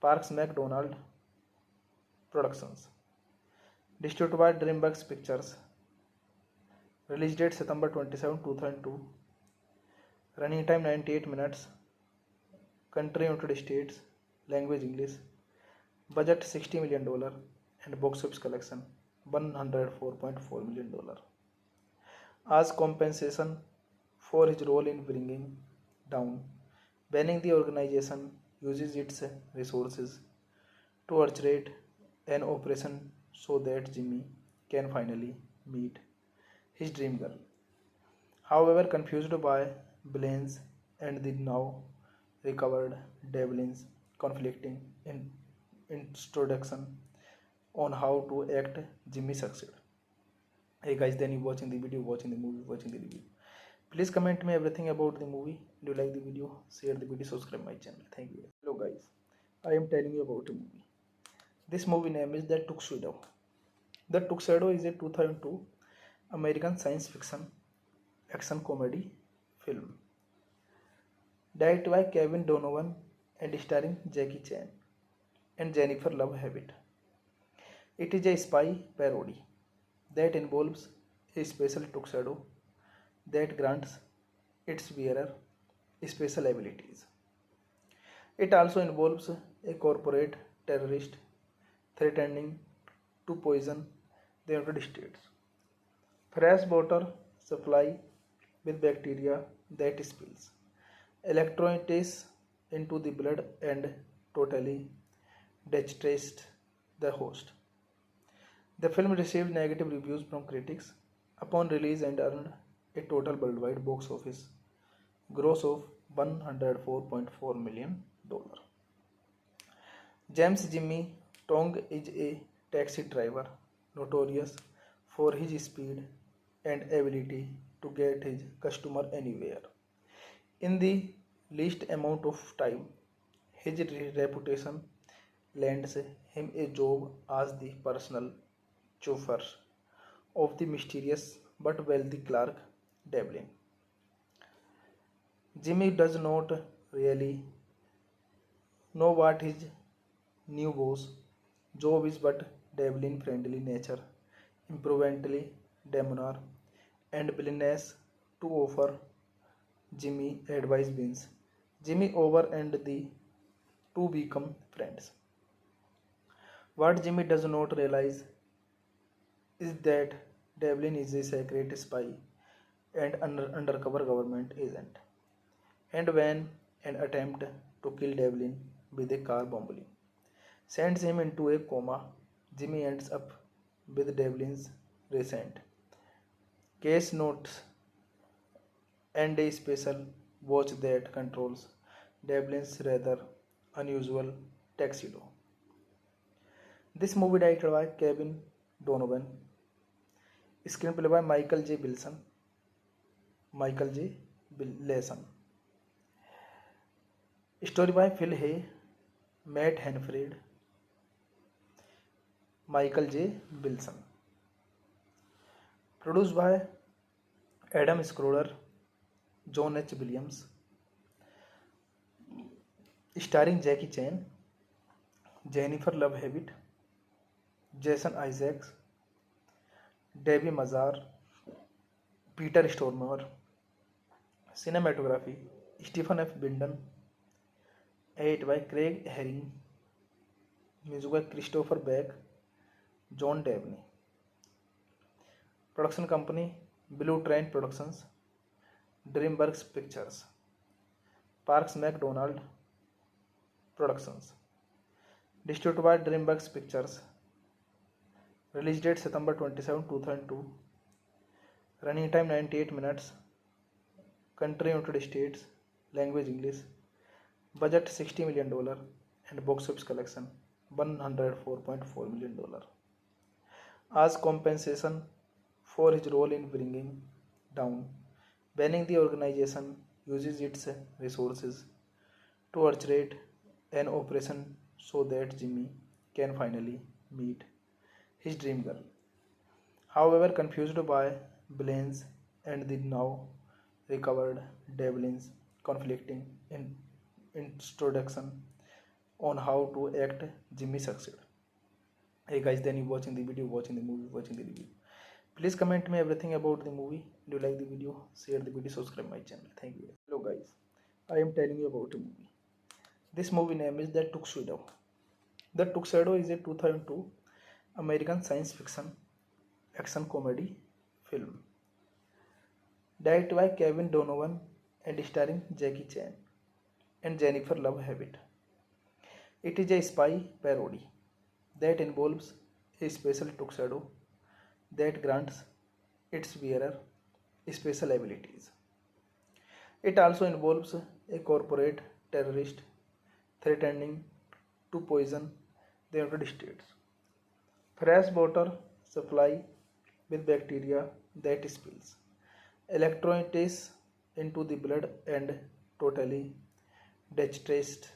Parks McDonald Productions. Distributed by DreamWorks Pictures. Release date September 27, 2002. Running time 98 minutes. Country United States. Language English. Budget $60 million and box office collection $104.4 million. As compensation for his role in bringing down, banning the organization uses its resources to orchestrate an operation so that Jimmy can finally meet his dream girl. However, confused by Blaine's and the now recovered Devlin's conflicting introduction on how to act, Jimmy succeed. Hey guys, then you watching the video, watching the movie, watching the review. Please comment me everything about the movie. Do you like the video? Share the video, subscribe my channel. Thank you. Hello guys, I am telling you about a movie. This movie name is The Tuxedo. The Tuxedo is a 2002 American science fiction action comedy film directed by Kevin Donovan and starring Jackie Chan and Jennifer Love Hewitt. It is a spy parody that involves a special tuxedo that grants its wearer special abilities. It also involves a corporate terrorist threatening to poison the United States. Fresh water supply with bacteria that spills electrolytes into the blood and totally devastates the host. The film received negative reviews from critics upon release and earned a total worldwide box office gross of $104.4 million. James Jimmy Tong is a taxi driver notorious for his speed and ability to get his customer anywhere in the least amount of time. His reputation lands him a job as the personal chauffeur of the mysterious but wealthy Clark Devlin. Jimmy does not really know what his new boss job is, but Devlin friendly nature, improvently demeanor, and willingness to offer Jimmy advice wins Jimmy over and the two become friends. What Jimmy does not realize is that Devlin is a secret spy and undercover government agent. And when an attempt to kill Devlin with a car bomb sends him into a coma, Jimmy ends up with Devlin's recent case notes and a special watch that controls Devlin's rather unusual tuxedo. This movie directed by Kevin Donovan, screenplay by Michael J. Leeson, story by Phil Hay, Matt Hanford, Michael J. Wilson, produced by Adam Schroeder, John H. Williams, starring Jackie Chan, Jennifer Love Hewitt, Jason Isaacs, Debbie Mazar, Peter Stormare. Cinematography Stephen F. Binden, edited by Craig Herring, Music by Christopher Beck, John Dabney. Production company Blue Train Productions, DreamWorks Pictures, Parks McDonald Productions. Distributed by DreamWorks Pictures. Release date September 27, 2002. Running time 98 minutes. Country United States. Language English. Budget $60 million and box office collection $104.4 million. As compensation for his role in bringing down, banning the organization uses its resources to orchestrate an operation so that Jimmy can finally meet his dream girl. However, confused by Blaine's and the now recovered Devlin's conflicting introduction on how to act, Jimmy succeed. Hey guys, then you watching the video, watching the movie, watching the review. Please comment me everything about the movie. Do you like the video? Share the video, subscribe my channel. Thank you. Hello guys, I am telling you about a movie. This movie name is The Tuxedo. The Tuxedo is a 2002 American science fiction action comedy film directed by Kevin Donovan and starring Jackie Chan and Jennifer Love Hewitt. It is a spy parody that involves a special tuxedo that grants its wearer special abilities. It also involves a corporate terrorist threatening to poison the United States. Fresh water supply with bacteria that spills electrolytes into the blood and totally devastates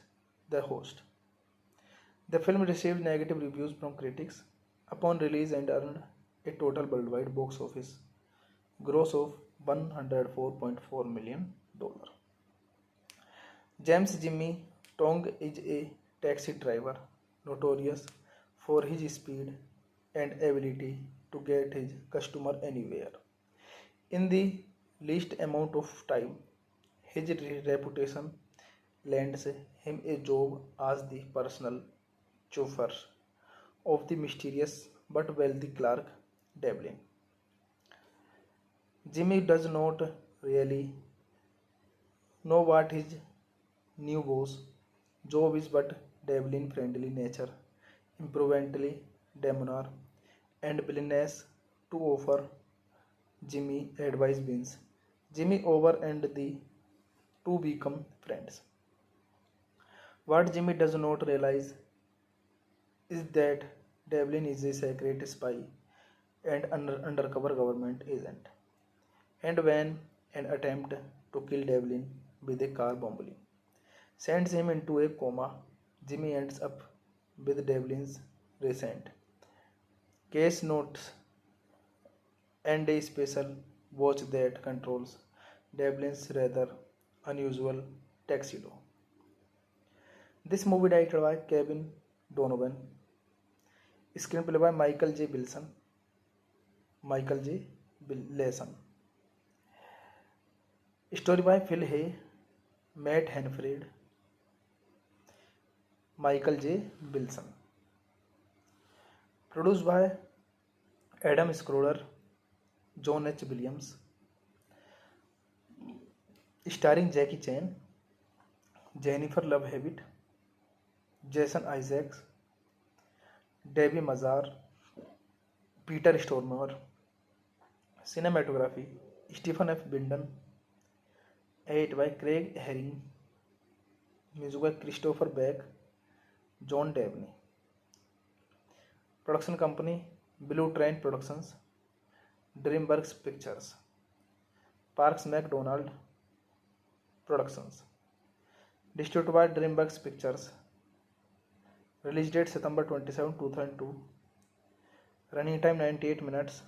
the host. The film received negative reviews from critics upon release and earned a total worldwide box office gross of $104.4 million. James Jimmy Tong is a taxi driver notorious for his speed and ability to get his customer anywhere in the least amount of time. His reputation lands him a job as the personal chauffeur of the mysterious but wealthy Clark Devlin. Jimmy does not really know what his new boss job is, but Devlin friendly nature, imprudently debonair, and willingness to offer Jimmy advice wins Jimmy over and the two become friends. What Jimmy does not realize is that Devlin is a secret spy and undercover government agent. And when an attempt to kill Devlin with a car bombing sends him into a coma, Jimmy ends up with Devlin's recent case notes and a special watch that controls Devlin's rather unusual tuxedo. This movie directed by Kevin Donovan, screenplay by Michael J. Leeson, story by Phil Hay, Matt Hanford, Michael J. Wilson, produced by Adam Schroeder, John H. Williams, starring Jackie Chan, Jennifer Love Hewitt, Jason Isaacs, Debbie Mazar, Peter Stormare. Cinematography Stephen F. Binden, edited by Craig Herring, music by Christopher Beck, John Dabney. Production company Blue Train Productions, DreamWorks Pictures, Parks McDonald Productions. Distributed by DreamWorks Pictures. Release date September 27, 2002. Running time 98 minutes.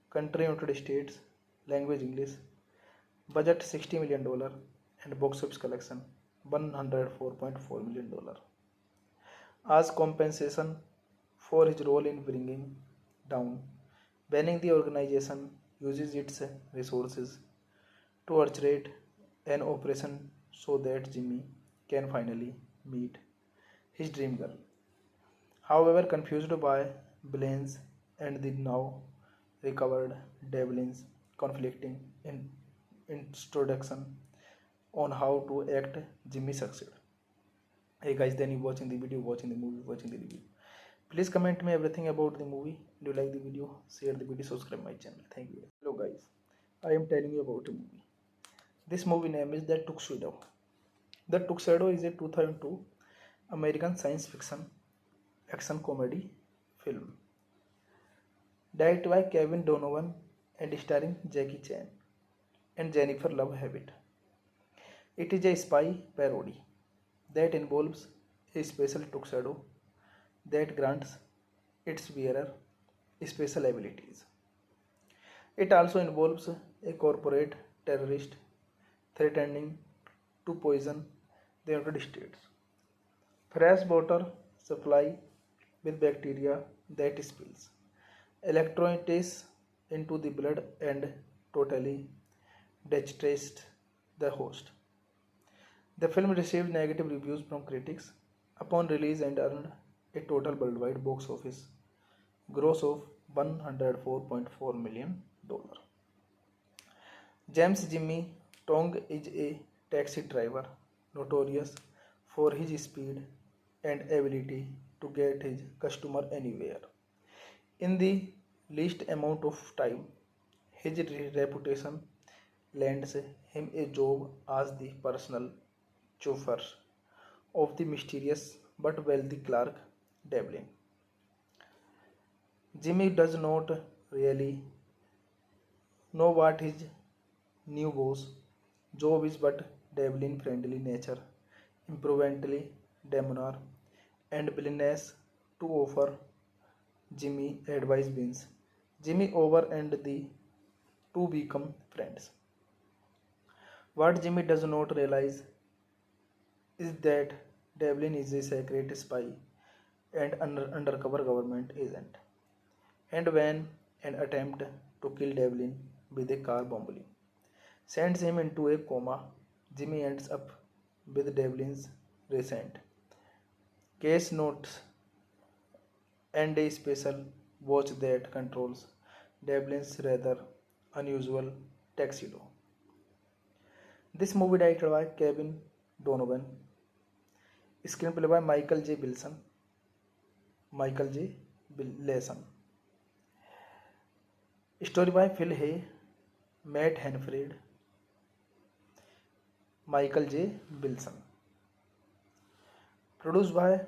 Country United States. Language English. Budget $60 million and box office collection $104.4 million. As compensation for his role in bringing down, banning the organization uses its resources to orchestrate an operation so that Jimmy can finally meet his dream girl. However, confused by Blaine's and the now recovered Devlin's conflicting introduction on how to act, Jimmy succeed. Hey guys, then you watching the video, watching the movie, watching the review. Please comment me everything about the movie. Do you like the video? Share the video, subscribe my channel. Thank you. Hello guys, I am telling you about a movie. This movie name is The Tuxedo. The Tuxedo is a 2002 American science fiction action comedy film directed by Kevin Donovan and starring Jackie Chan and Jennifer Love Hewitt. It is a spy parody that involves a special tuxedo that grants its wearer special abilities. It also involves a corporate terrorist threatening to poison the United States. Fresh water supply with bacteria that spills electrolytes into the blood and totally devastates the host. The film received negative reviews from critics upon release and earned a total worldwide box office gross of $104.4 million. James Jimmy Tong is a taxi driver notorious for his speed and ability to get his customer anywhere in the least amount of time. His reputation lands him a job as the personal chauffeur of the mysterious but wealthy Clark Devlin. Jimmy does not really know what his new boss job is, but Devlin friendly nature, imprudently debonair, and willingness to offer Jimmy advice wins Jimmy over and the two become friends. What Jimmy does not realize is that Devlin is a secret spy and undercover government agent. And when an attempt to kill Devlin with a car bomb sends him into a coma, Jimmy ends up with Devlin's recent case notes and a special watch that controls Devlin's rather unusual tuxedo. This movie directed by Kevin Donovan, screenplay by Michael J. Leeson, story by Phil Hay, Matt Hanford, Michael J. Wilson, produced by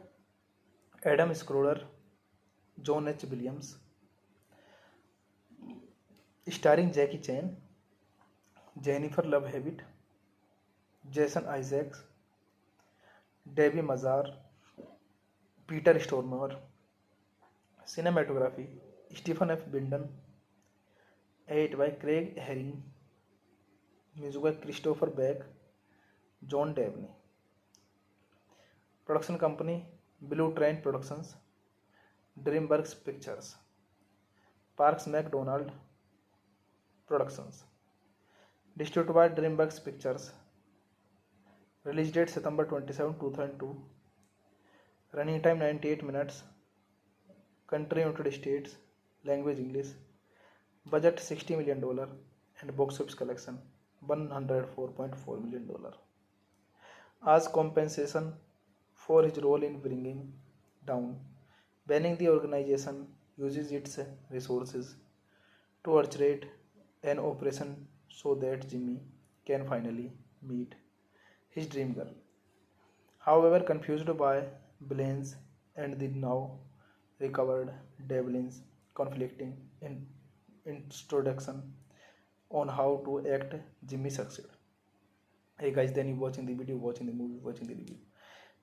Adam Schroeder, John H. Williams, starring Jackie Chan, Jennifer Love Hewitt, Jason Isaacs, Debbie Mazar, Peter Stormare. Cinematography Stephen F. Binden, edited by Craig Herring, music by Christopher Beck, John Dabney. Production company Blue Train Productions, DreamWorks Pictures, Parks McDonald Productions. Distributed by DreamWorks Pictures. Release date September 27, 2002. Running time 98 minutes. Country United States. Language English. Budget $60 million and box office collection $104.4 million. As compensation for his role in bringing down banning, the organization uses its resources to orchestrate an operation so that Jimmy can finally meet his dream girl. However, confused by Blaine's and the now recovered Devlin's conflicting introduction on how to act, Jimmy succeed. Hey guys, then you watching the video, watching the movie, watching the review.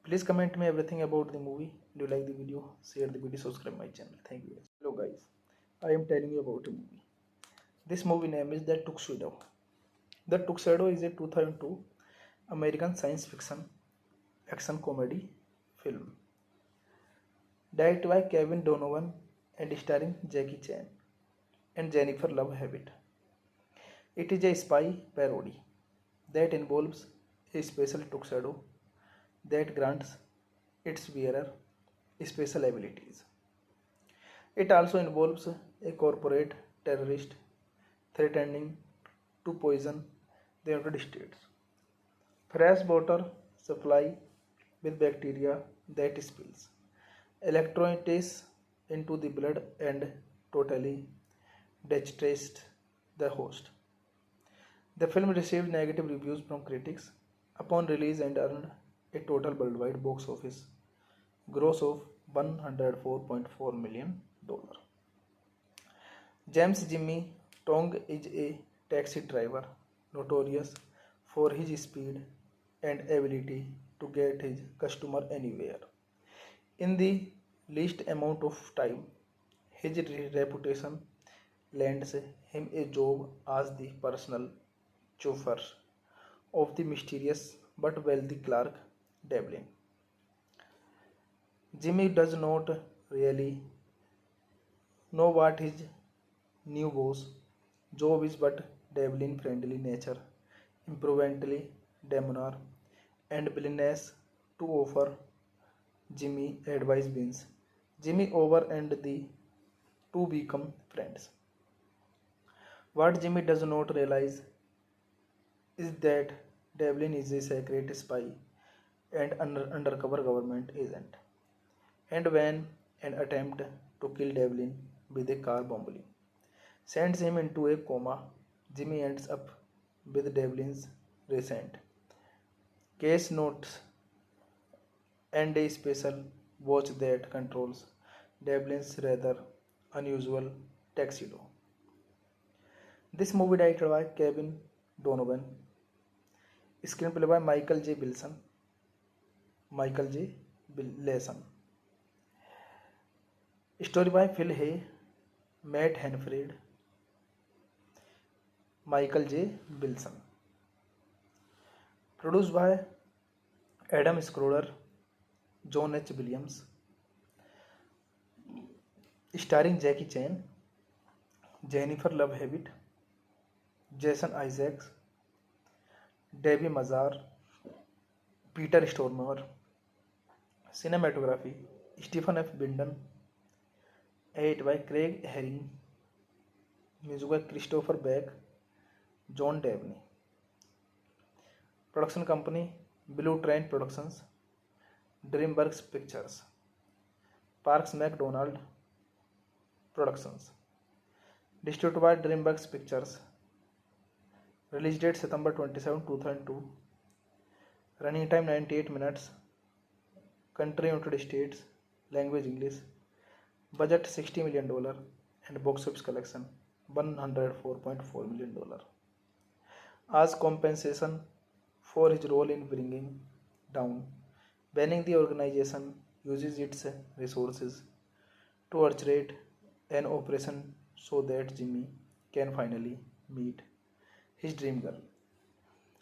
Please comment me everything about the movie. Do you like the video? Share the video, subscribe my channel. Thank you guys. Hello guys, I am telling you about a movie. This movie name is The Tuxedo. The Tuxedo is a 2002 American science fiction action comedy film directed by Kevin Donovan and starring Jackie Chan and Jennifer Love Hewitt. It is a spy parody that involves a special tuxedo that grants its wearer special abilities. It also involves a corporate terrorist threatening to poison the United States. Fresh water supply with bacteria that spills electrolytes into the blood and totally devastates the host. The film received negative reviews from critics upon release and earned a total worldwide box office gross of $104.4 million. James Jimmy Tong is a taxi driver notorious for his speed and ability to get his customer anywhere in the least amount of time. His reputation lands him a job as the personal chauffeur of the mysterious but wealthy Clark Devlin. Jimmy does not really know what his new boss job is, but Devlin friendly nature, imprudently demeanor, and willingness to offer Jimmy advice wins Jimmy over and the two become friends. What Jimmy does not realize is that Devlin is a secret spy and undercover government agent. And when an attempt to kill Devlin with a car bombing sends him into a coma, Jimmy ends up with Devlin's recent case notes and a special watch that controls Devlin's rather unusual tuxedo. This movie directed by Kevin Donovan, screenplay by Michael J. Leeson, story by Phil Hay, Matt Hanford, Michael J. Wilson, produced by Adam Schroeder, John H. Williams, starring Jackie Chan, Jennifer Love Hewitt, Jason Isaacs, Debbie Mazar, Peter Stormare. Cinematography Stephen F. Binden, edited by Craig Herring, music by Christopher Beck, John Dabney. Production company Blue Train Productions, DreamWorks Pictures, Parks McDonald Productions. Distributed by DreamWorks Pictures. Release date September 27, 2002. Running time 98 minutes. Country United States. Language English. Budget $60 million and box office collection $104.4 million. As compensation for his role in bringing down banning, the organization uses its resources to orchestrate an operation so that Jimmy can finally meet his dream girl.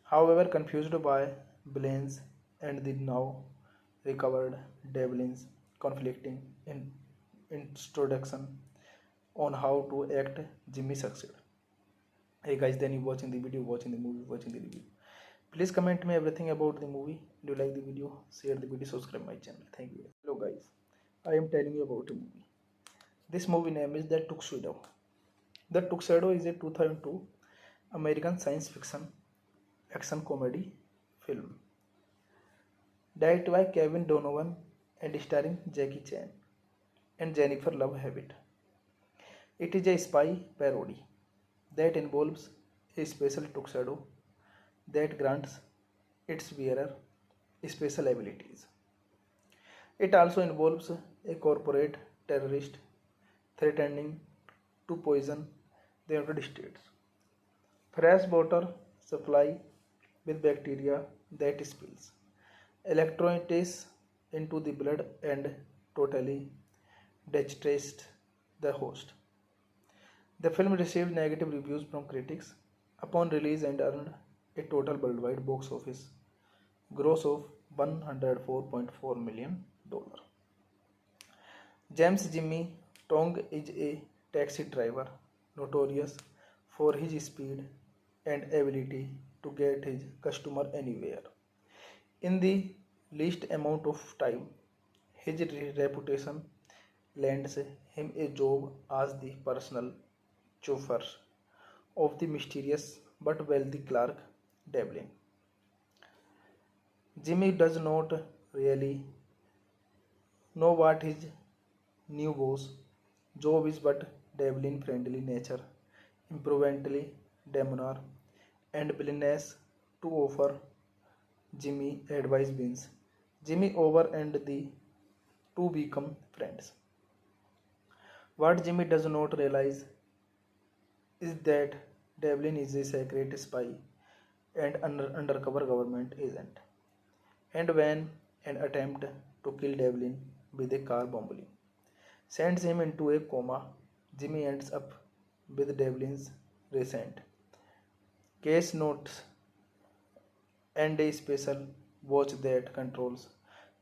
However, confused by Blaine's and the now recovered Devlin's conflicting introduction on how to act, Jimmy succeed. Hey guys, then you watching the video, watching the movie, watching the review. Please comment me everything about the movie. Do you like the video? Share the video, subscribe my channel. Thank you. Hello guys, I am telling you about a movie. This movie name is The Tuxedo. The Tuxedo is a 2002 American science fiction action comedy film directed by Kevin Donovan and starring Jackie Chan and Jennifer Love Hewitt. It is a spy parody that involves a special tuxedo that grants its wearer special abilities. It also involves a corporate terrorist threatening to poison the United States. Fresh water supply with bacteria that spills electrolytes into the blood and totally devastates the host. The film received negative reviews from critics upon release and earned a total worldwide box office gross of $104.4 million. James Jimmy Tong is a taxi driver notorious for his speed and ability to get his customer anywhere in the least amount of time. His reputation lands him a job as the personal chauffeur of the mysterious but wealthy Clark Devlin. Jimmy does not really know what his new boss job is, but Devlin friendly nature, imprudently demeanor, and willingness to offer Jimmy advice wins Jimmy over and the two become friends. What Jimmy does not realize is that Devlin is a secret spy and undercover government agent. And when an attempt to kill Devlin with a car bombing sends him into a coma, Jimmy ends up with Devlin's recent case notes and a special watch that controls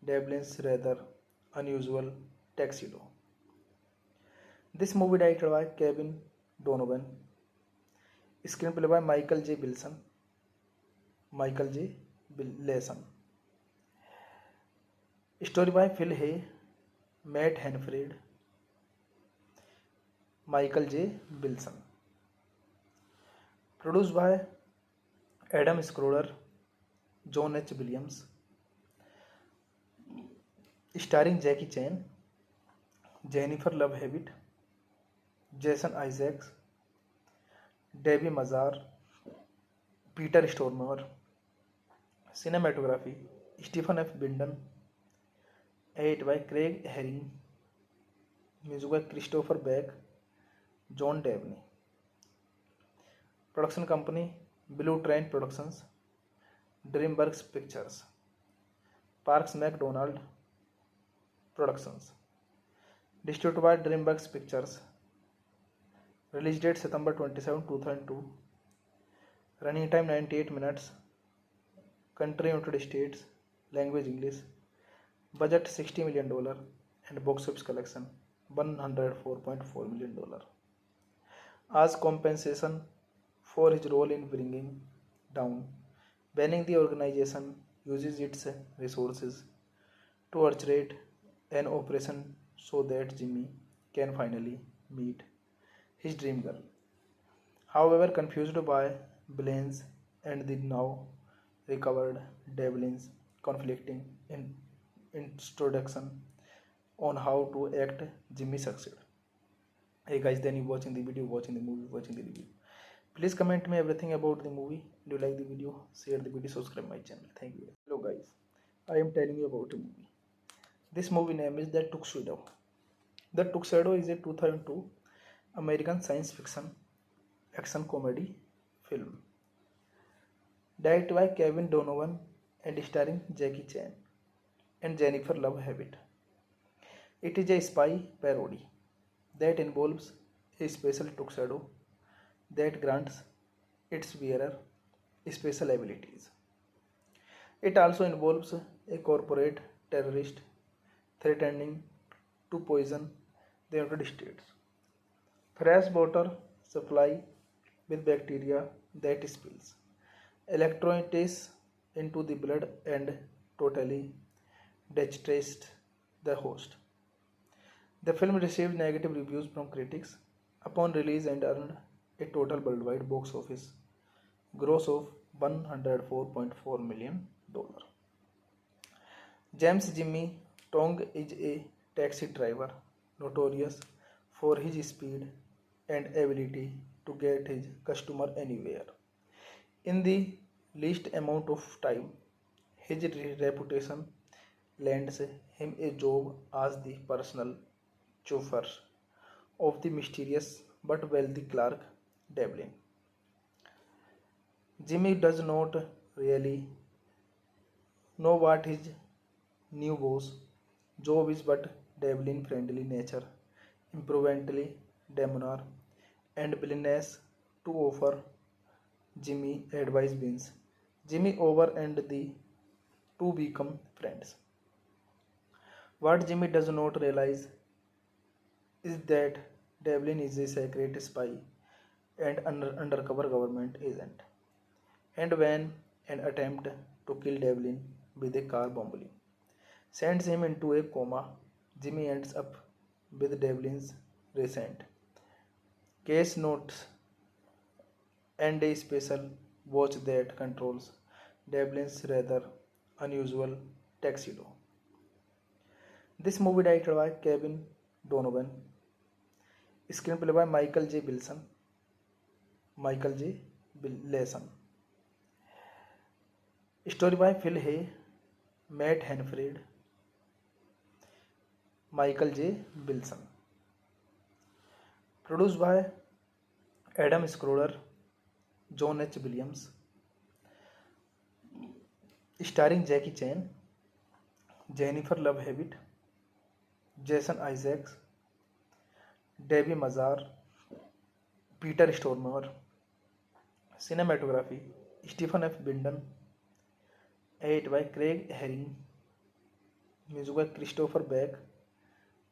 Devlin's rather unusual tuxedo. This movie directed by Kevin Donovan, screenplay by Michael J. Leeson, story by Phil Hay, Matt Hanford, Michael J. Wilson, produced by Adam Schroeder, John H. Williams, starring Jackie Chan, Jennifer Love Hewitt, Jason Isaacs, Debbie Mazar, Peter Stormare, cinematography Stephen F. Binden, edited by Craig Herring, music by Christopher Beck, John Dabney, production company Blue Train Productions, DreamWorks Pictures, Parks McDonald Productions, distributed by DreamWorks Pictures, release date September 27, 2002, running time 98 minutes, country United States, language English, budget $60 million, and box office collection $104.4 million. As compensation for his role in bringing down banning, the organization uses its resources to orchestrate an operation so that Jimmy can finally meet his dream girl. However, confused by Blaine's and the now recovered Devlin's conflicting introduction on how to act, Jimmy succeed. Hey guys, then you watching the video, watching the movie, watching the review. Please comment me everything about the movie. Do you like the video? Share the video, subscribe my channel. Thank you. Hello guys, I am telling you about a movie. This movie name is The Tuxedo. The Tuxedo is a 2002 American science fiction action comedy film directed by Kevin Donovan and starring Jackie Chan and Jennifer Love Hewitt. It is a spy parody that involves a special tuxedo that grants its wearer special abilities. It also involves a corporate terrorist threatening to poison the United States. Fresh water supply with bacteria that spills electrolytes into the blood and totally devastates the host. The film received negative reviews from critics upon release and earned a total worldwide box office gross of $104.4 million. James Jimmy Tong is a taxi driver notorious for his speed and ability to get his customer anywhere in the least amount of time. His reputation lands him a job as the personal chauffeur of the mysterious but wealthy Clark Devlin. Jimmy does not really know what his new boss job is, but Devlin friendly nature, imprudently demeanor, and willingness to offer Jimmy advice wins Jimmy over and the two become friends. What Jimmy does not realize is that Devlin is a secret spy and undercover government agent. And when an attempt to kill Devlin with a car bombing sends him into a coma. Jimmy ends up with Devlin's recent case notes and a special watch that controls Devlin's rather unusual tuxedo. This movie directed by Kevin Donovan, screenplay by Michael J. Leeson, story by Phil Hay, Matt Hanford, Michael J. Bilson, produced by Adam Schroeder, John H. Williams, starring Jackie Chan, Jennifer Love Hewitt, Jason Isaacs, Debbie Mazar, Peter Stormare. Cinematography Stephen F. Binden, edited by Craig Herring, music by Christopher Beck,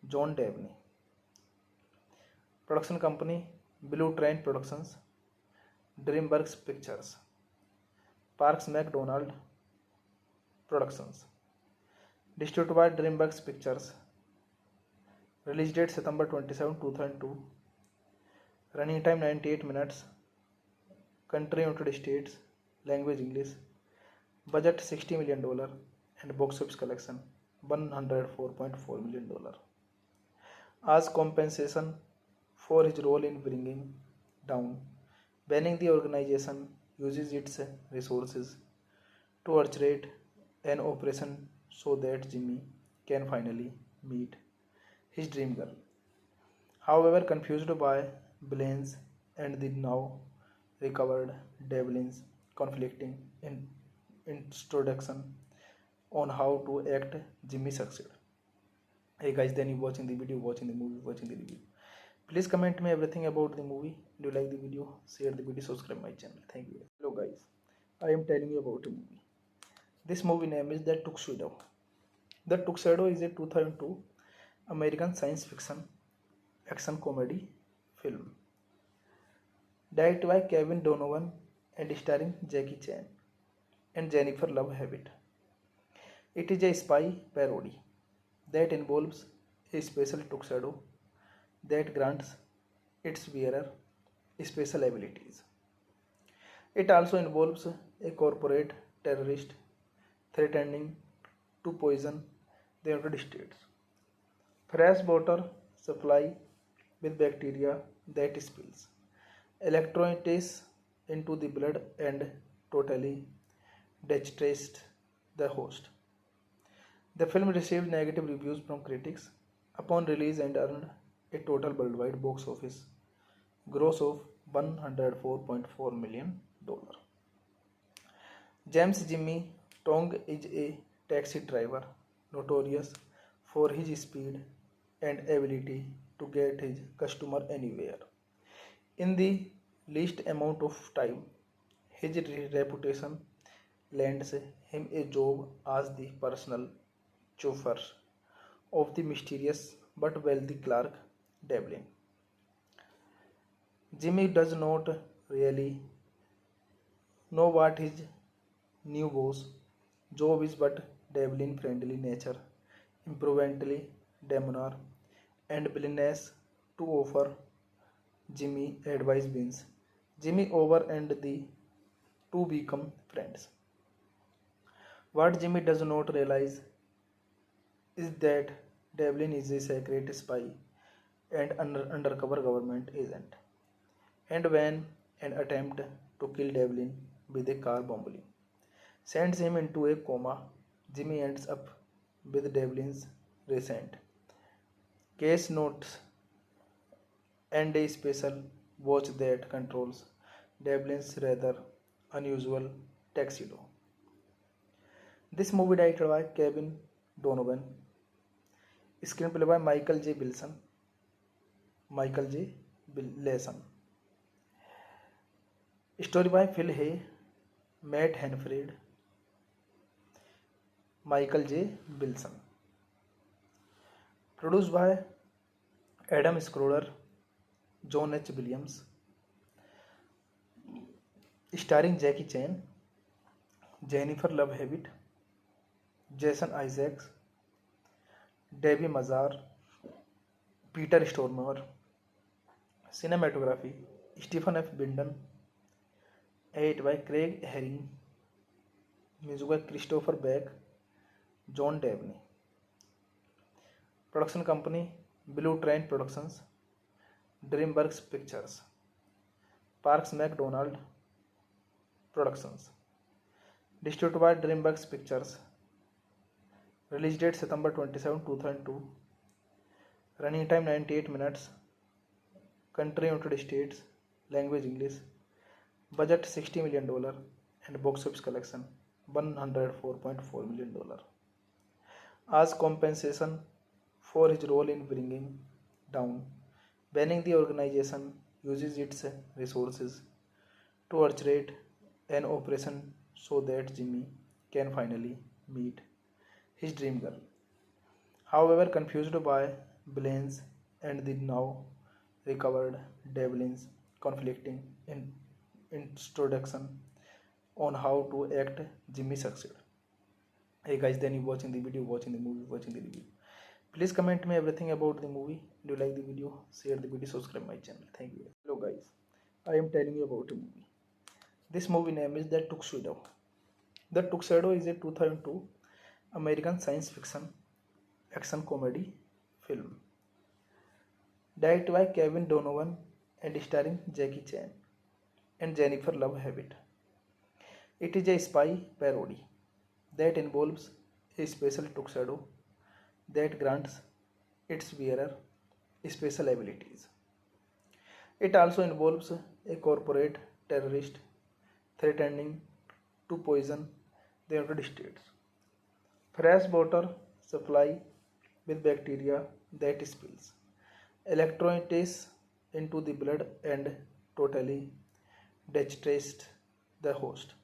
John Dabney. Production company Blue Train Productions, DreamWorks Pictures, Parks McDonald Productions. Distributed by DreamWorks Pictures. Release date September 27, 2002. Running time 98 minutes. Country United States. Language English. Budget $60 million and box office collection $104.4 million. As compensation for his role in bringing down banning, the organization uses its resources to orchestrate an operation so that Jimmy can finally meet his dream girl. However, confused by Blaine's and the now recovered Devlin's conflicting introduction on how to act, Jimmy succeed. Hey guys, then you watching the video, watching the movie, watching the review. Please comment me everything about the movie. Do you like the video? Share the video, subscribe my channel. Thank you. Hello guys, I am telling you about a movie. This movie name is The Tuxedo. The Tuxedo is a 2002 American science fiction action comedy film directed by Kevin Donovan and starring Jackie Chan and Jennifer Love Hewitt. It is a spy parody that involves a special tuxedo that grants its wearer special abilities. It also involves a corporate terrorist threatening to poison the United States. Fresh water supply with bacteria that spills electrolytes into the blood and totally devastates the host. The film received negative reviews from critics upon release and earned a total worldwide box office gross of $104.4 million. James Jimmy Tong is a taxi driver notorious for his speed and ability to get his customer anywhere in the least amount of time. His reputation lands him a job as the personal chauffeur of the mysterious but wealthy Clark Devlin. Jimmy does not really know what his new boss job is, but Devlin friendly nature, imprudently demeanor, and willingness to offer Jimmy advice wins Jimmy over and the two become friends. What Jimmy does not realize is that Devlin is a secret spy and undercover government agent. And when an attempt to kill Devlin with a car bombing sends him into a coma, Jimmy ends up with Devlin's recent case notes and a special watch that controls Devlin's rather unusual tuxedo. This movie directed by Kevin Donovan, screenplay by Michael J. Leeson, story by Phil Hay, Matt Hanford, Michael J. Bilson, produced by Adam Schroeder, John H. Williams, starring Jackie Chan, Jennifer Love Hewitt, Jason Isaacs, Debbie Mazar, Peter Stormare. Cinematography Stephen F. Binden. Edit by Craig Herring. Music by Christopher Beck, John Dabney. Production company Blue Train Productions, DreamWorks Pictures, Parks McDonald Productions. Distributed by DreamWorks Pictures. Release date September 27, 2002. Running time 98 minutes. Country United States. Language English. Budget $60 million and box office collection $104.4 million. As compensation for his role in bringing down, banning the organization uses its resources to orchestrate an operation so that Jimmy can finally meet his dream girl. However, confused by Blaine's and the now recovered Devlin's conflicting introduction on how to act, Jimmy succeed. Hey guys, then you watching the video, watching the movie, watching the review. Please comment me everything about the movie. Do you like the video? Share the video, subscribe my channel. Thank you. Hello guys, I am telling you about a movie. This movie name is The Tuxedo. The Tuxedo is a 2002 American science fiction action comedy film directed by Kevin Donovan and starring Jackie Chan and Jennifer Love Hewitt. It is a spy parody that involves a special tuxedo that grants its wearer special abilities. It also involves a corporate terrorist threatening to poison the United States. Fresh water supply with bacteria that spills electrolytes into the blood and totally devastates the host.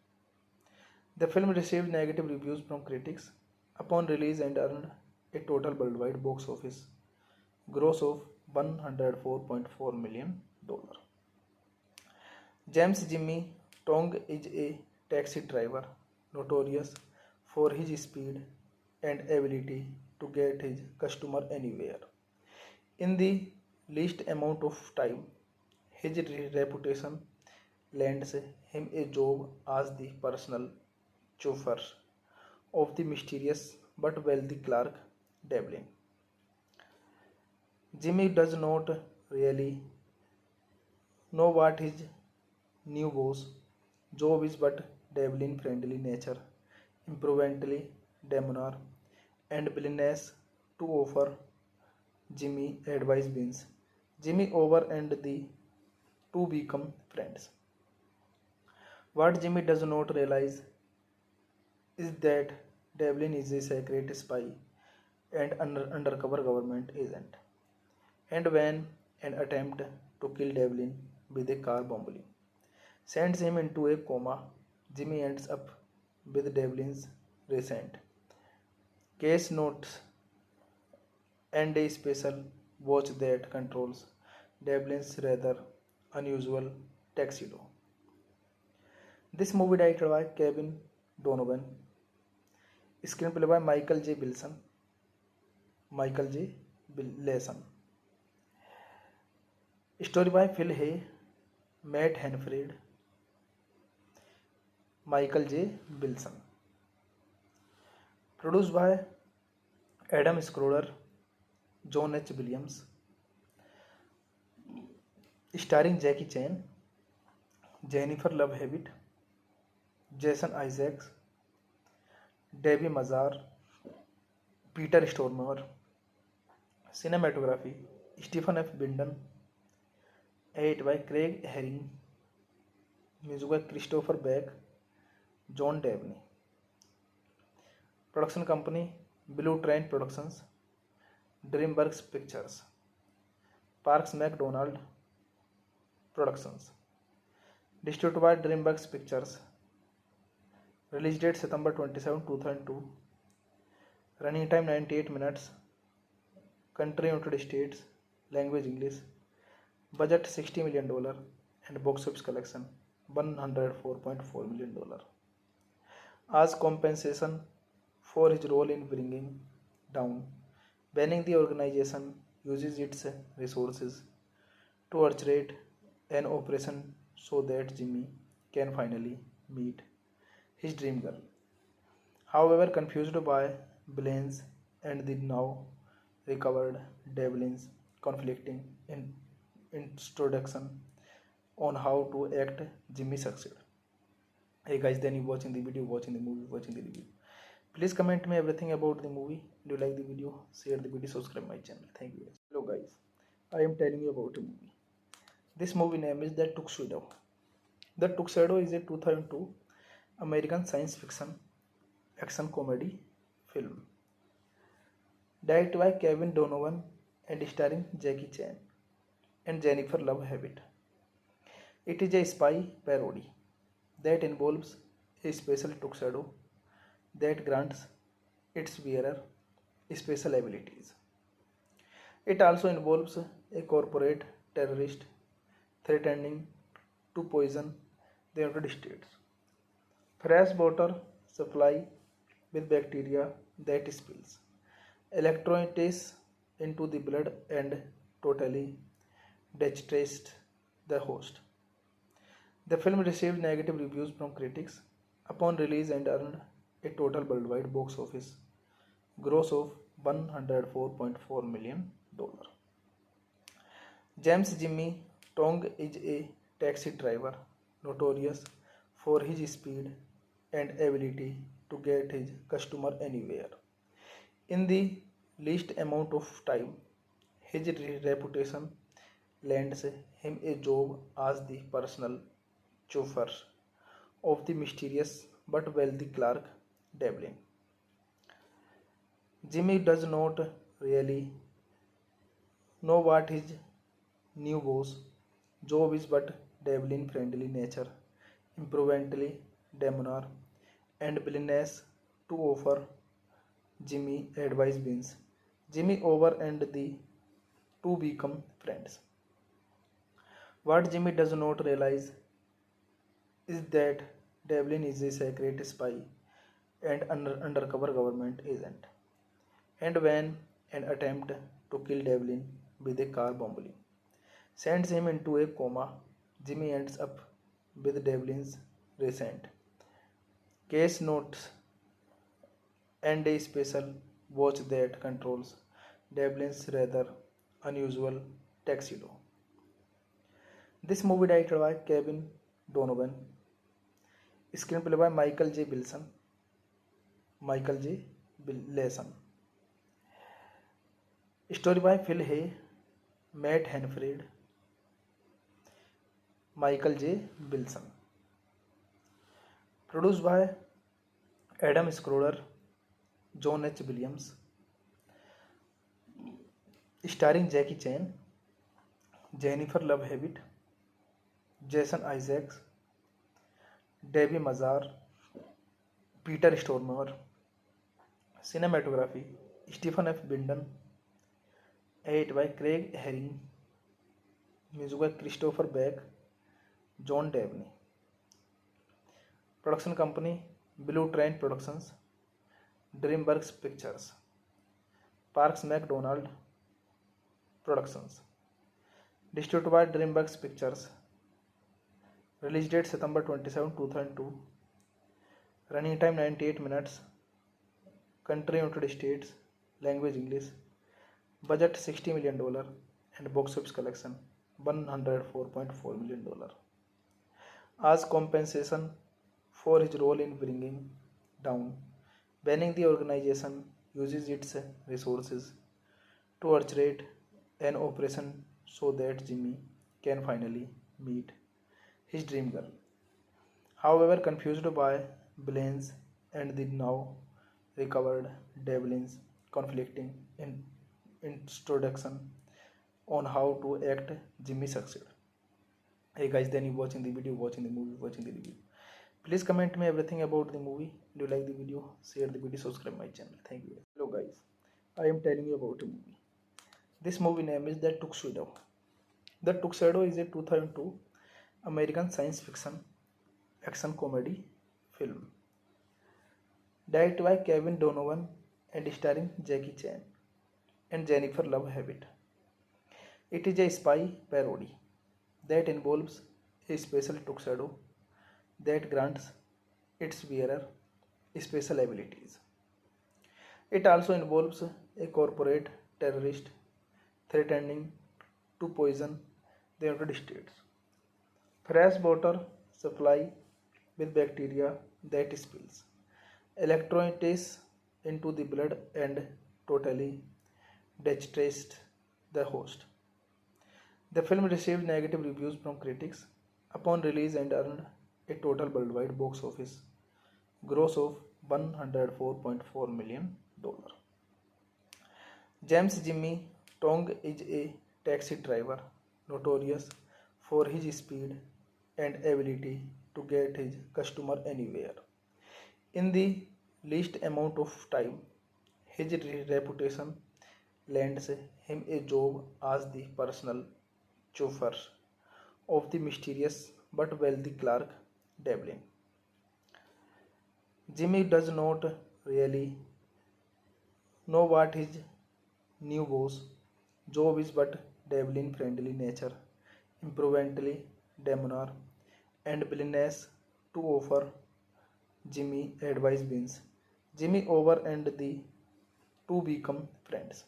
The film received negative reviews from critics upon release and earned a total worldwide box office gross of $104.4 million. James Jimmy Tong is a taxi driver notorious for his speed and ability to get his customer anywhere in the least amount of time. His reputation lands him a job as the personal chauffeur of the mysterious but wealthy Clark Devlin. Jimmy does not really know what his new boss job is, but Devlin friendly nature, improvently debonair, and willingness to offer Jimmy advice wins Jimmy over and the two become friends. What Jimmy does not realize is that Devlin is a secret spy and undercover government agent. And when an attempt to kill Devlin with a car bombing sends him into a coma, Jimmy ends up with Devlin's recent case notes and a special watch that controls Devlin's rather unusual tuxedo. This movie directed by Kevin Donovan, screenplay by Michael J. Leeson, story by Phil Hay, Matt Hanford, Michael J. Wilson, produced by Adam Schroeder, John H. Williams, starring Jackie Chan, Jennifer Love Hewitt, Jason Isaacs, Debbie Mazar, Peter Stormare. Cinematography Stephen F. Binden. Edit by Craig Herring. Music by Christopher Beck, John Dabney. Production company Blue Train Productions, DreamWorks Pictures, Parks McDonald Productions. Distributed by DreamWorks Pictures. Release date September 27, 2002. Running time 98 minutes. Country United States. Language English. Budget $60 million and box office collection $104.4 million. As compensation for his role in bringing down, banning the organization uses its resources to orchestrate an operation so that Jimmy can finally meet his dream girl. However, confused by Blaine's and the now recovered Devlin's conflicting introduction on how to act, Jimmy succeed. Hey guys, then you watching the video, watching the movie, watching the review. Please comment me everything about the movie. Do you like the video? Share the video, subscribe my channel. Thank you guys. Hello guys, I am telling you about a movie. This movie name is The Tuxedo. The Tuxedo is a 2002 American science fiction action comedy film directed by Kevin Donovan and starring Jackie Chan and Jennifer Love Hewitt. It is a spy parody that involves a special tuxedo that grants its wearer special abilities. It also involves a corporate terrorist threatening to poison the United States. Fresh water supply with bacteria that spills electrolytes into the blood and totally devastates the host. The film received negative reviews from critics upon release and earned a total worldwide box office gross of $104.4 million. James Jimmy Tong is a taxi driver notorious for his speed and ability to get his customer anywhere in the least amount of time. His reputation lands him a job as the personal chauffeur of the mysterious but wealthy Clark Devlin. Jimmy does not really know what his new boss job is, but Devlin friendly nature, improvently demeanor, and willingness to offer Jimmy advice wins Jimmy over and the two become friends. What Jimmy does not realize is that Devlin is a secret spy and undercover government agent. And when an attempt to kill Devlin with a car bomb sends him into a coma, Jimmy ends up with Devlin's recent case notes and a special watch that controls Devlin's rather unusual tuxedo. This movie directed by Kevin Donovan, screenplay by Michael J. Leeson, story by Phil Hay, Matt Hanford, Michael J. Wilson, produced by Adam Schroeder, John H. Williams, starring Jackie Chan, Jennifer Love Hewitt, Jason Isaacs, Debbie Mazar, Peter Stormare. Cinematography Stephen F. Binden, edited by Craig Herring, music by Christopher Beck, John Dabney. Production company Blue Train Productions, DreamWorks Pictures, Parks McDonald Productions. Distributed by DreamWorks Pictures. Release date September 27, 2002. Running time 98 minutes. Country United States. Language English. Budget $60 million and box office collection $104.4 million. As compensation for his role in bringing down, banning the organization uses its resources to orchestrate an operation so that Jimmy can finally meet his dream girl. However, confused by Blaine's and the now recovered Devlin's conflicting introduction on how to act, Jimmy succeed. Hey guys, then you watching the video, watching the movie, watching the review. Please comment me everything about the movie. Do you like the video? Share the video, subscribe my channel. Thank you. Hello guys, I am telling you about a movie. This movie name is The Tuxedo. The Tuxedo is a 2002 American science fiction action comedy film directed by Kevin Donovan and starring Jackie Chan and Jennifer Love Habit. It is a spy parody that involves a special tuxedo that grants its wearer special abilities. It also involves a corporate terrorist threatening to poison the United States. Fresh water supply with bacteria that spills electrolytes into the blood and totally dehydrates the host. The film received negative reviews from critics upon release and earned a total worldwide box office gross of $104.4 million. James Jimmy Tong is a taxi driver notorious for his speed and ability to get his customer anywhere in the least amount of time. His reputation lands him a job as the personal chauffeur of the mysterious but wealthy Clark Devlin. Jimmy does not really know what his new boss job is, but Devlin friendly nature, imprudently demeanor, and willingness to offer Jimmy advice wins Jimmy over and the two become friends.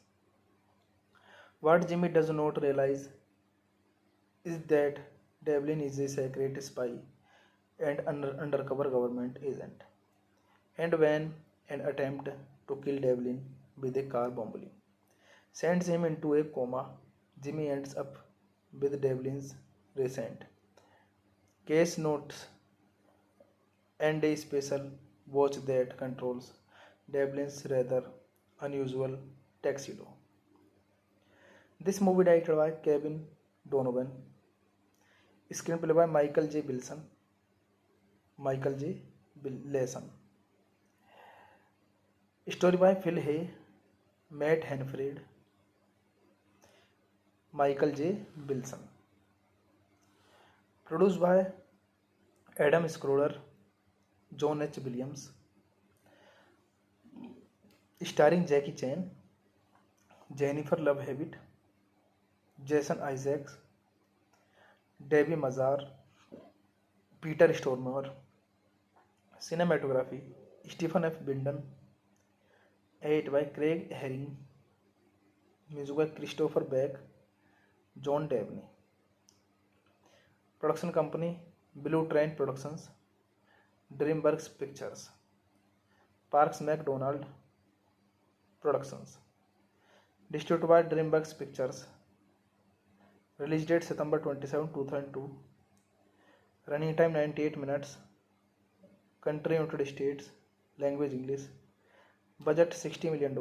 What Jimmy does not realize is that Devlin is a secret spy and undercover government agent. And when an attempt to kill Devlin with a car bombing sends him into a coma, Jimmy ends up with Devlin's recent case notes and a special watch that controls Devlin's rather unusual tuxedo. This movie directed by Kevin Donovan, screenplay by Michael J. Leeson, story by Phil Hay, Matt Hanford, Michael J. Wilson, produced by Adam Schroeder, John H. Williams, starring Jackie Chan, Jennifer Love Hewitt, Jason Isaacs, Debbie Mazar, Peter Stormare. Cinematography Stephen F. Binden, edited by Craig Herring, music by Christopher Beck, John Dabney. Production company Blue Train Productions, DreamWorks Pictures, Parks McDonald Productions. Distributed by DreamWorks Pictures. Release date September 27, 2002. Running time 98 minutes. Country United States. Language English. Budget $60 million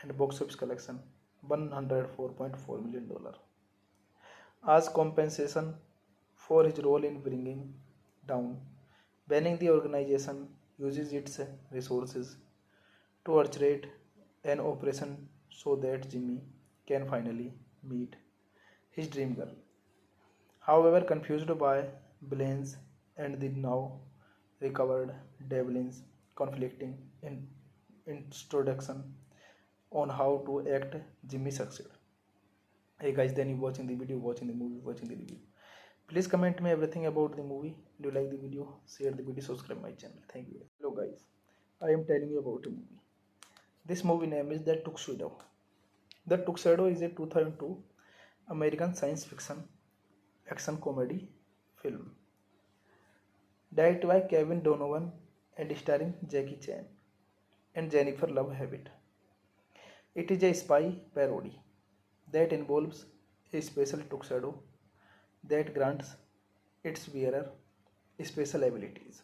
and box office collection $104.4 million. As compensation for his role in bringing down banning, the organization uses its resources to orchestrate an operation so that Jimmy can finally meet his dream girl. However, confused by Blaine's and the now recovered Devlin's conflicting introduction on how to act, Jimmy succeeds. Hey guys, then you watching the video, watching the movie, watching the review. Please comment me everything about the movie. Do you like the video? Share the video, subscribe my channel. Thank you. Hello guys, I am telling you about a movie. This movie name is The Tuxedo. The Tuxedo is a 2002 American science fiction action comedy film directed by Kevin Donovan and starring Jackie Chan and Jennifer Love Hewitt. It is a spy parody that involves a special tuxedo that grants its wearer special abilities.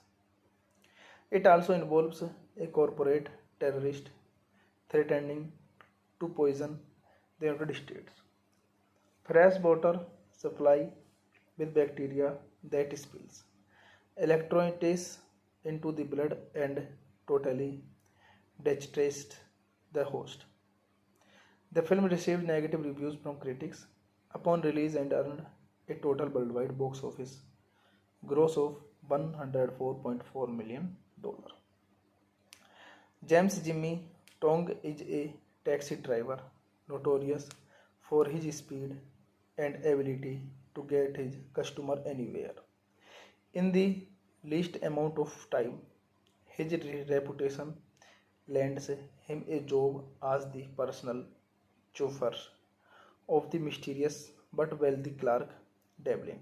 It also involves a corporate terrorist threatening to poison the United States. Fresh water supply with bacteria that spills electrolytes into the blood and totally dehydrates the host. The film received negative reviews from critics upon release and earned a total worldwide box office gross of $104.4 million. James Jimmy Tong is a taxi driver notorious for his speed and ability to get his customer anywhere in the least amount of time. His reputation lands him a job as the personal chauffeur of the mysterious but wealthy Clark Devlin.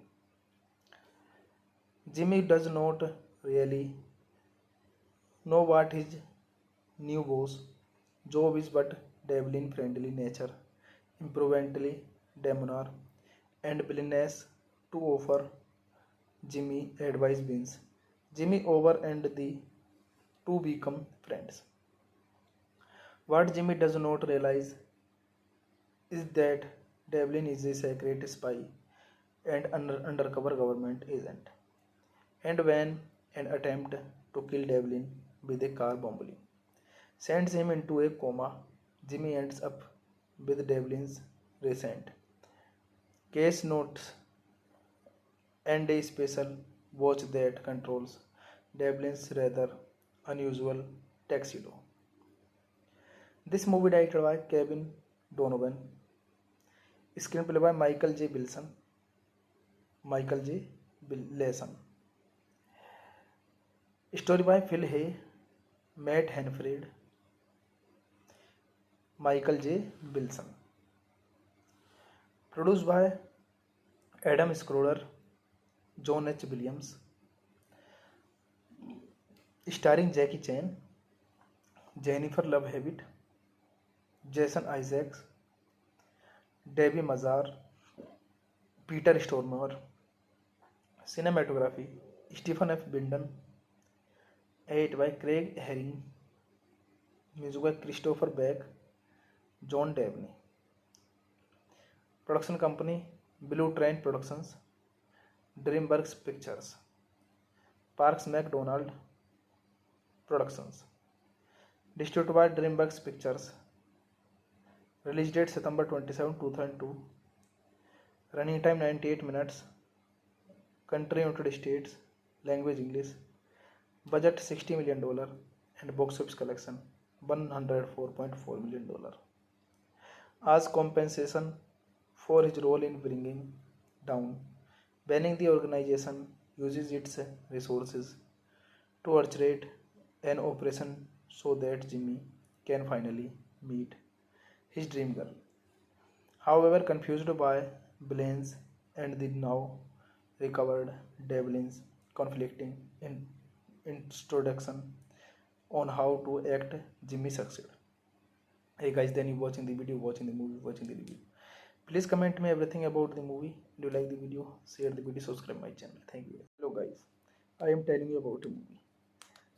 Jimmy does not really know what his new boss job is, but Devlin friendly nature, improvently debonair, and willingness to offer Jimmy advice wins Jimmy over and the two become friends. What Jimmy does not realize is that Devlin is a secret spy and undercover government agent. And when an attempt to kill Devlin with a car bombing sends him into a coma, Jimmy ends up with Devlin's recent case notes and a special watch that controls Devlin's rather unusual tuxedo. This movie directed by Kevin Donovan, screenplay by Michael J. Leeson, story by Phil Hay, Matt Hanford, Michael J. Wilson, produced by Adam Schroeder, John H. Williams, starring Jackie Chan, Jennifer Love Hewitt, Jason Isaacs, Debbie Mazar, Peter Stormare, cinematography Stephen F. Binden, edited by Craig Herring, music by Christopher Beck, John Dabney. Production company Blue Train Productions, DreamWorks Pictures, Parks McDonald Productions. Distributed by DreamWorks Pictures. Release date September 27, 2002. Running time 98 minutes. Country United States. Language English. Budget $60 million and box office collection $104.4 million. As compensation for his role in bringing down banning, the organization uses its resources to orchestrate an operation so that Jimmy can finally meet his dream girl. However, confused by Blaine's and the now recovered Devlin's conflicting introduction on how to act, Jimmy succeed. Hey guys, then you watching the video, watching the movie, watching the review. Please comment me everything about the movie. Do you like the video? Share the video, subscribe my channel. Thank you. Hello guys, I am telling you about a movie.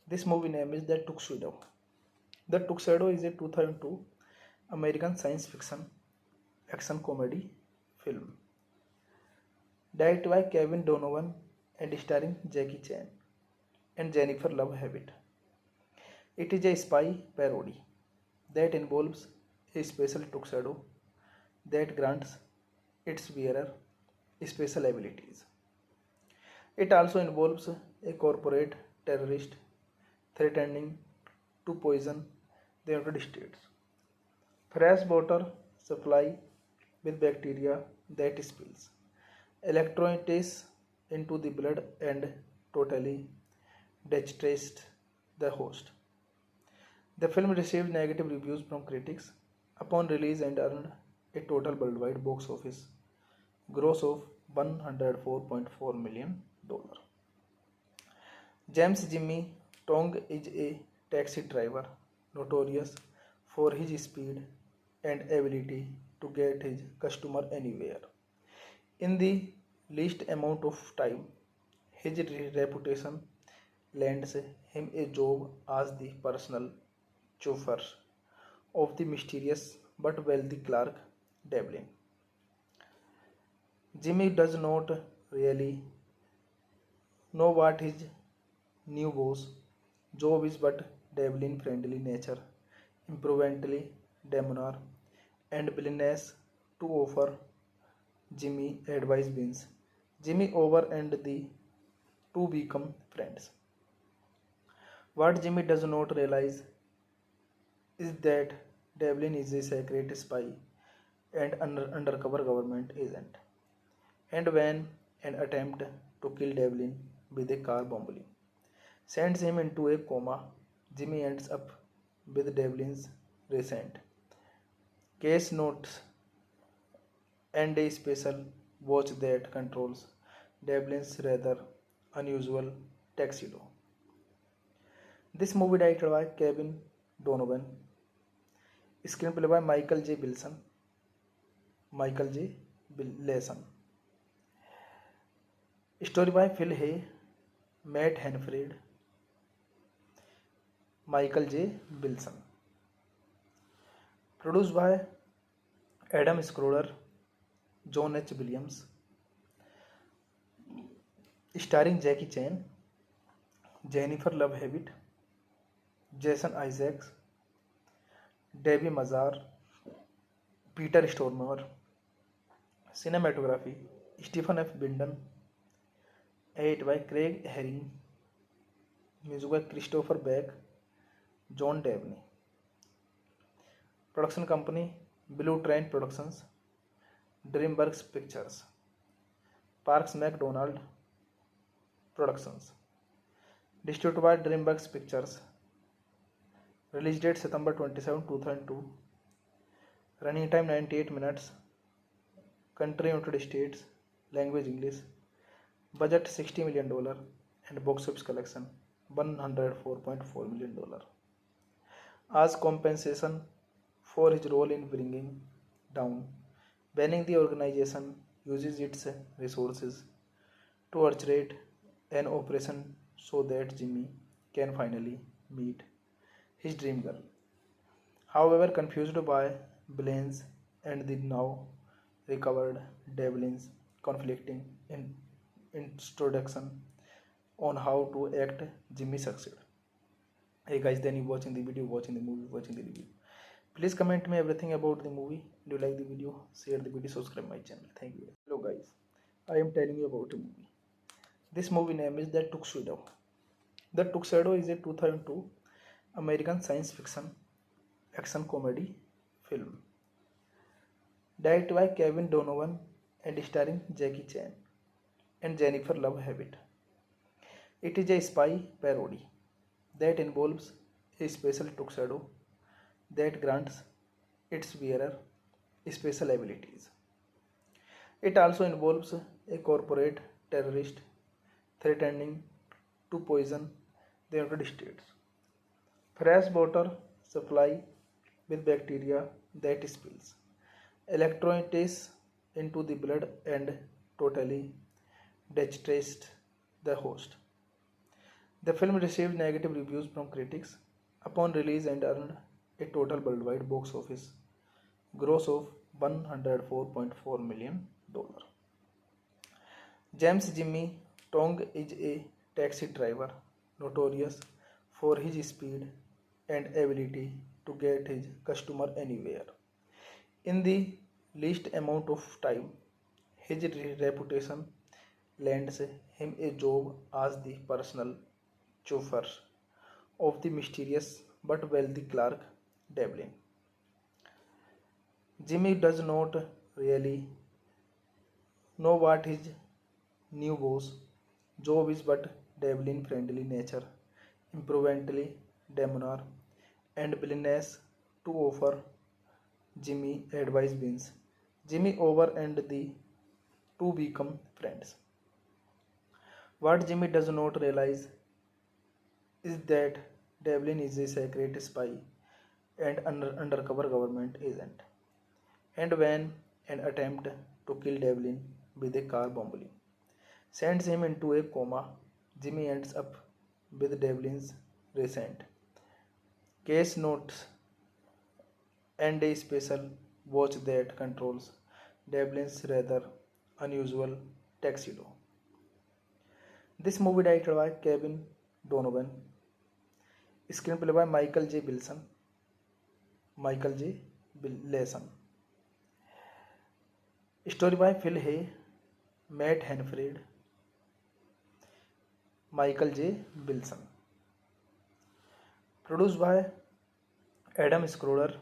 This movie name is The Tuxedo. The Tuxedo is a 2002 American science fiction action comedy film directed by Kevin Donovan and starring Jackie Chan and Jennifer Love Hewitt. It is a spy parody that involves a special tuxedo that grants its wearer special abilities. It also involves a corporate terrorist threatening to poison the United States. Fresh water supply with bacteria that spills electrolytes into the blood and totally devastates the host. The film received negative reviews from critics upon release and earned a total worldwide box office gross of $104.4 million. James Jimmy Tong is a taxi driver notorious for his speed and ability to get his customer anywhere in the least amount of time. His reputation lands him a job as the personal chauffeur of the mysterious but wealthy Clark Devlin. Jimmy does not really know what his new boss job is, but Devlin friendly nature, improvently debonair, and willingness to offer Jimmy advice wins Jimmy over and the two become friends. What Jimmy does not realize is that Devlin is a secret spy and undercover government agent. And when an attempt to kill Devlin with a car bombing sends him into a coma, Jimmy ends up with Devlin's recent case notes and a special watch that controls Devlin's rather unusual tuxedo. This movie directed by Kevin Donovan, screenplay by Michael J. Leeson, story by Phil Hay, Matt Hanford, Michael J. Wilson, produced by Adam Schroeder, John H. Williams, starring Jackie Chan, Jennifer Love Hewitt, Jason Isaacs, Debbie Mazar, Peter Stormare, cinematography Stephen F. Binden, edited by Craig Herring, music by Christopher Beck, John Dabney, production company Blue Train Productions, DreamWorks Pictures, Parks McDonald Productions, distributed by DreamWorks Pictures, release date September 27, 2002, running time 98 minutes, country United States, language English, budget $60 million and box office collection $104.4 million. As compensation for his role in bringing down, banning the organization uses its resources to orchestrate an operation so that Jimmy can finally meet his dream girl. However, confused by Blaine's and the now recovered Devlin's conflicting introduction on how to act, Jimmy succeed. Hey guys, then you watching the video, watching the movie, watching the review. Please comment me everything about the movie. Do you like the video? Share the video, subscribe my channel. Thank you. Hello guys, I am telling you about a movie. This movie name is The Tuxedo. The Tuxedo is a 2002 American science fiction action comedy film directed by Kevin Donovan and starring Jackie Chan and Jennifer Love Hewitt. It is a spy parody that involves a special tuxedo that grants its wearer special abilities. It also involves a corporate terrorist threatening to poison the United States. Fresh water supply with bacteria that spills electrolytes into the blood and totally devastates the host. The film received negative reviews from critics upon release and earned a total worldwide box office gross of $104.4 million. James Jimmy Tong is a taxi driver notorious for his speed and ability to get his customer anywhere in the least amount of time. His reputation lands him a job as the personal chauffeur of the mysterious but wealthy Clark Devlin. Jimmy does not really know what his new boss job is, but Devlin friendly nature, improvingly debonair, and willingness to offer Jimmy advice wins Jimmy over and the two become friends. What Jimmy does not realize is that Devlin is a secret spy and undercover government agent. And when an attempt to kill Devlin with a car bombing sends him into a coma, Jimmy ends up with Devlin's recent case notes and a special watch that controls Devlin's rather unusual tuxedo. This movie directed by Kevin Donovan, screenplay by Michael J. Leeson, story by Phil Hay, Matt Hanford, Michael J. Wilson, produced by Adam Schroeder,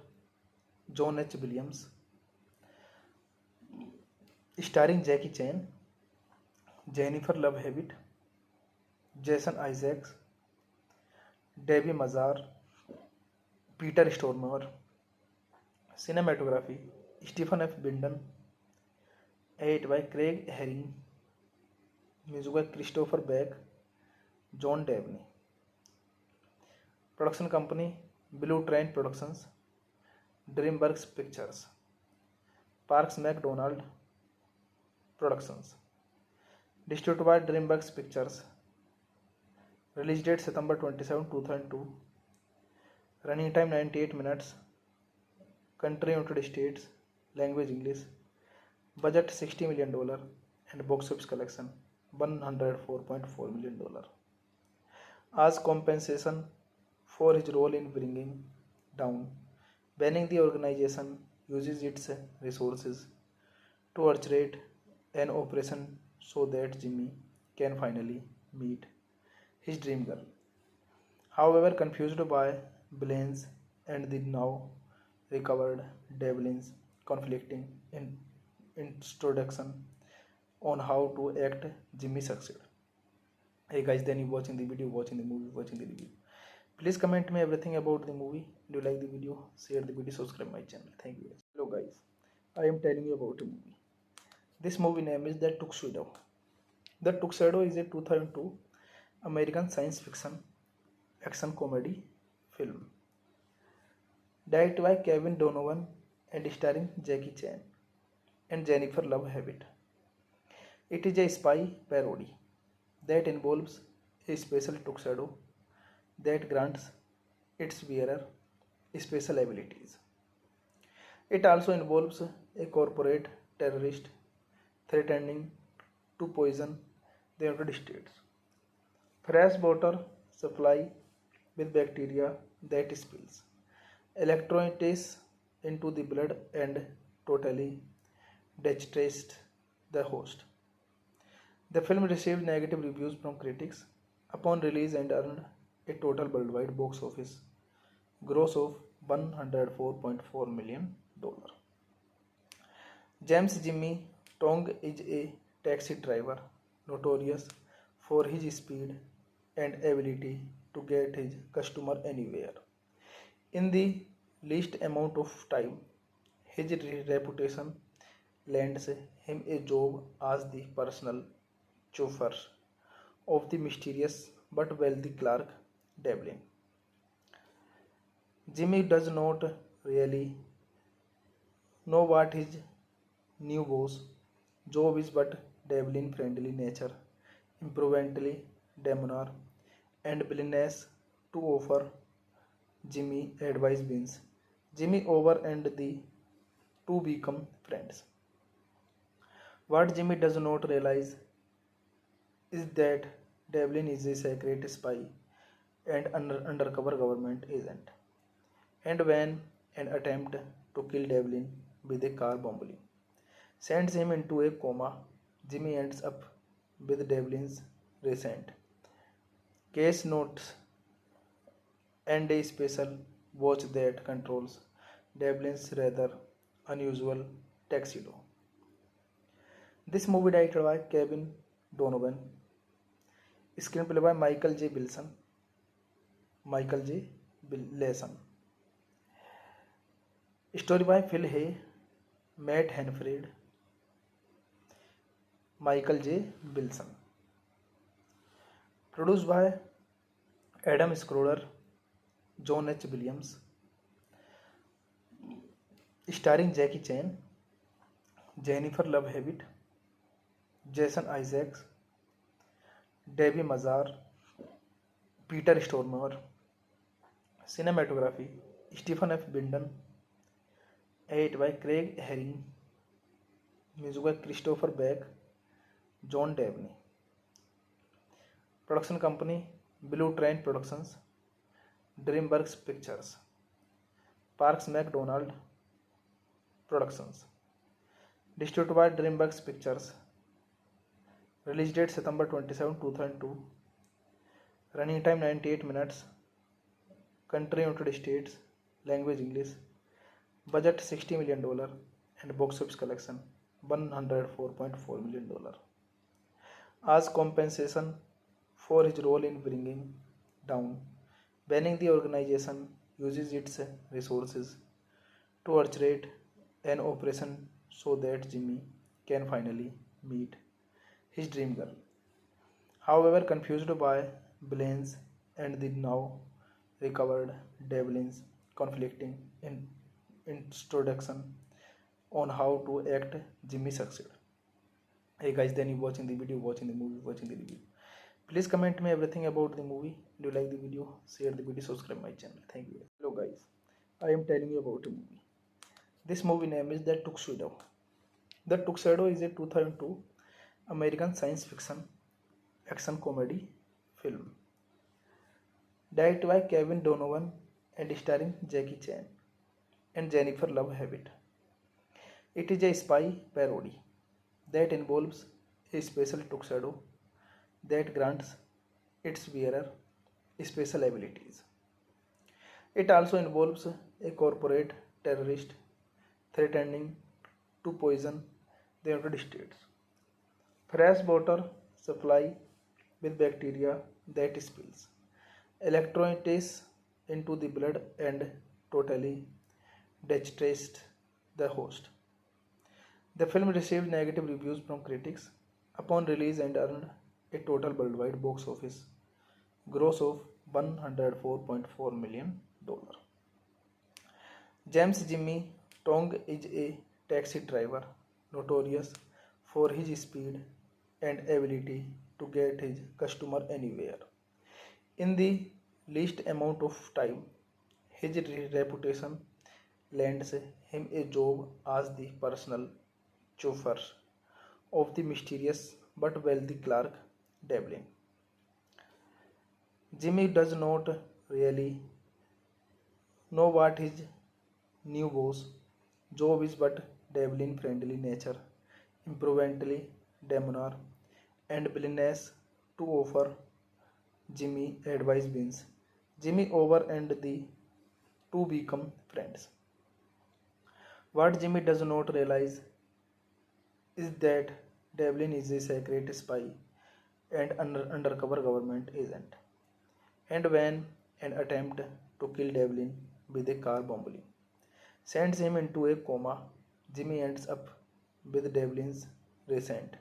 John H. Williams, Starring Jackie Chan, Jennifer Love Hewitt, Jason Isaacs, Debbie Mazar, Peter Stormare. Cinematography Stephen F. Binden, edited by Craig Herring, music by Christopher Beck, John Dabney. Production company Blue Train Productions, DreamWorks Pictures, Parks McDonald Productions. Distributed by DreamWorks Pictures. Release date September 27, 2002. Running time 98 minutes. Country United States. Language English. Budget $60 million and box office collection $104.4 million. As compensation for his role in bringing down, banning the organization uses its resources to orchestrate an operation so that Jimmy can finally meet his dream girl. However, confused by Blaine's and the now recovered Devlin's conflicting introduction on how to act, Jimmy succeed. Hey guys, then you watching the video, watching the movie, watching the review. Please comment me everything about the movie. Do you like the video? Share the video, subscribe my channel. Thank you guys. Hello guys, I am telling you about a movie. This movie name is The Tuxedo. The Tuxedo is a 2002 American science fiction action comedy film directed by Kevin Donovan and starring Jackie Chan and Jennifer Love Hewitt. It is a spy parody that involves a special tuxedo that grants its wearer special abilities. It also involves a corporate terrorist threatening to poison the United States. Fresh water supply with bacteria that spills electrolytes into the blood and totally devastates the host. The film received negative reviews from critics upon release and earned a total worldwide box office gross of $104.4 million. James Jimmy Tong is a taxi driver notorious for his speed and ability to get his customer anywhere in the least amount of time. His reputation lands him a job as the personal chauffeur of the mysterious but wealthy Clark Devlin. Jimmy does not really know what his new boss job is, but Devlin friendly nature, improvently debonair, and willingness to offer Jimmy advice wins Jimmy over and the two become friends. What Jimmy does not realize is that Devlin is a secret spy and undercover government agent. And when an attempt to kill Devlin with a car bomb sends him into a coma, Jimmy ends up with Devlin's recent case notes and a special watch that controls Devlin's rather unusual tuxedo. This movie directed by Kevin Donovan, screenplay by Michael J. Leeson, story by Phil Hay, Matt Hanford, Michael J. Wilson, produced by Adam Schroeder, John H. Williams, starring Jackie Chan, Jennifer Love Hewitt, Jason Isaacs, Debbie Mazar, Peter Stormare. Cinematography Stephen F. Binden, edited by Craig Herring, music by Christopher Beck, John Dabney. Production company Blue Train Productions, DreamWorks Pictures, Parks McDonald Productions. Distributed by DreamWorks Pictures. Release date September 27, 2002. Running time 98 minutes. Country United States. Language English. Budget $60 million and box office collection $104.4 million as compensation for his role in bringing down, banning the organization uses its resources to orchestrate an operation so that Jimmy can finally meet his dream girl. However, confused by Blaine's and the now recovered Devlin's conflicting introduction on how to act, Jimmy succeed. Hey guys, then you watching the video, watching the movie, watching the review. Please comment me everything about the movie. Do you like the video? Share the video, subscribe my channel. Thank you. Hello guys, I am telling you about a movie. This movie name is The Tuxedo. The Tuxedo is a 2002 American science fiction action comedy film directed by Kevin Donovan and starring Jackie Chan and Jennifer Love Hewitt. It is a spy parody that involves a special tuxedo that grants its wearer special abilities. It also involves a corporate terrorist threatening to poison the United States. Fresh water supply with bacteria that spills electrolytes into the blood and totally devastates the host. The film received negative reviews from critics upon release and earned a total worldwide box office gross of $104.4 million. James Jimmy Tong is a taxi driver notorious for his speed and ability to get his customer anywhere in the least amount of time. His reputation lands him a job as the personal chauffeur of the mysterious but wealthy Clark Devlin. Jimmy does not really know what his new boss job is, but Devlin friendly nature, imprudently debonair, and willingness to offer Jimmy advice wins Jimmy over and the two become friends. What Jimmy does not realize is that Devlin is a secret spy and undercover government agent. And when an attempt to kill Devlin with a car bombing sends him into a coma, Jimmy ends up with Devlin's recent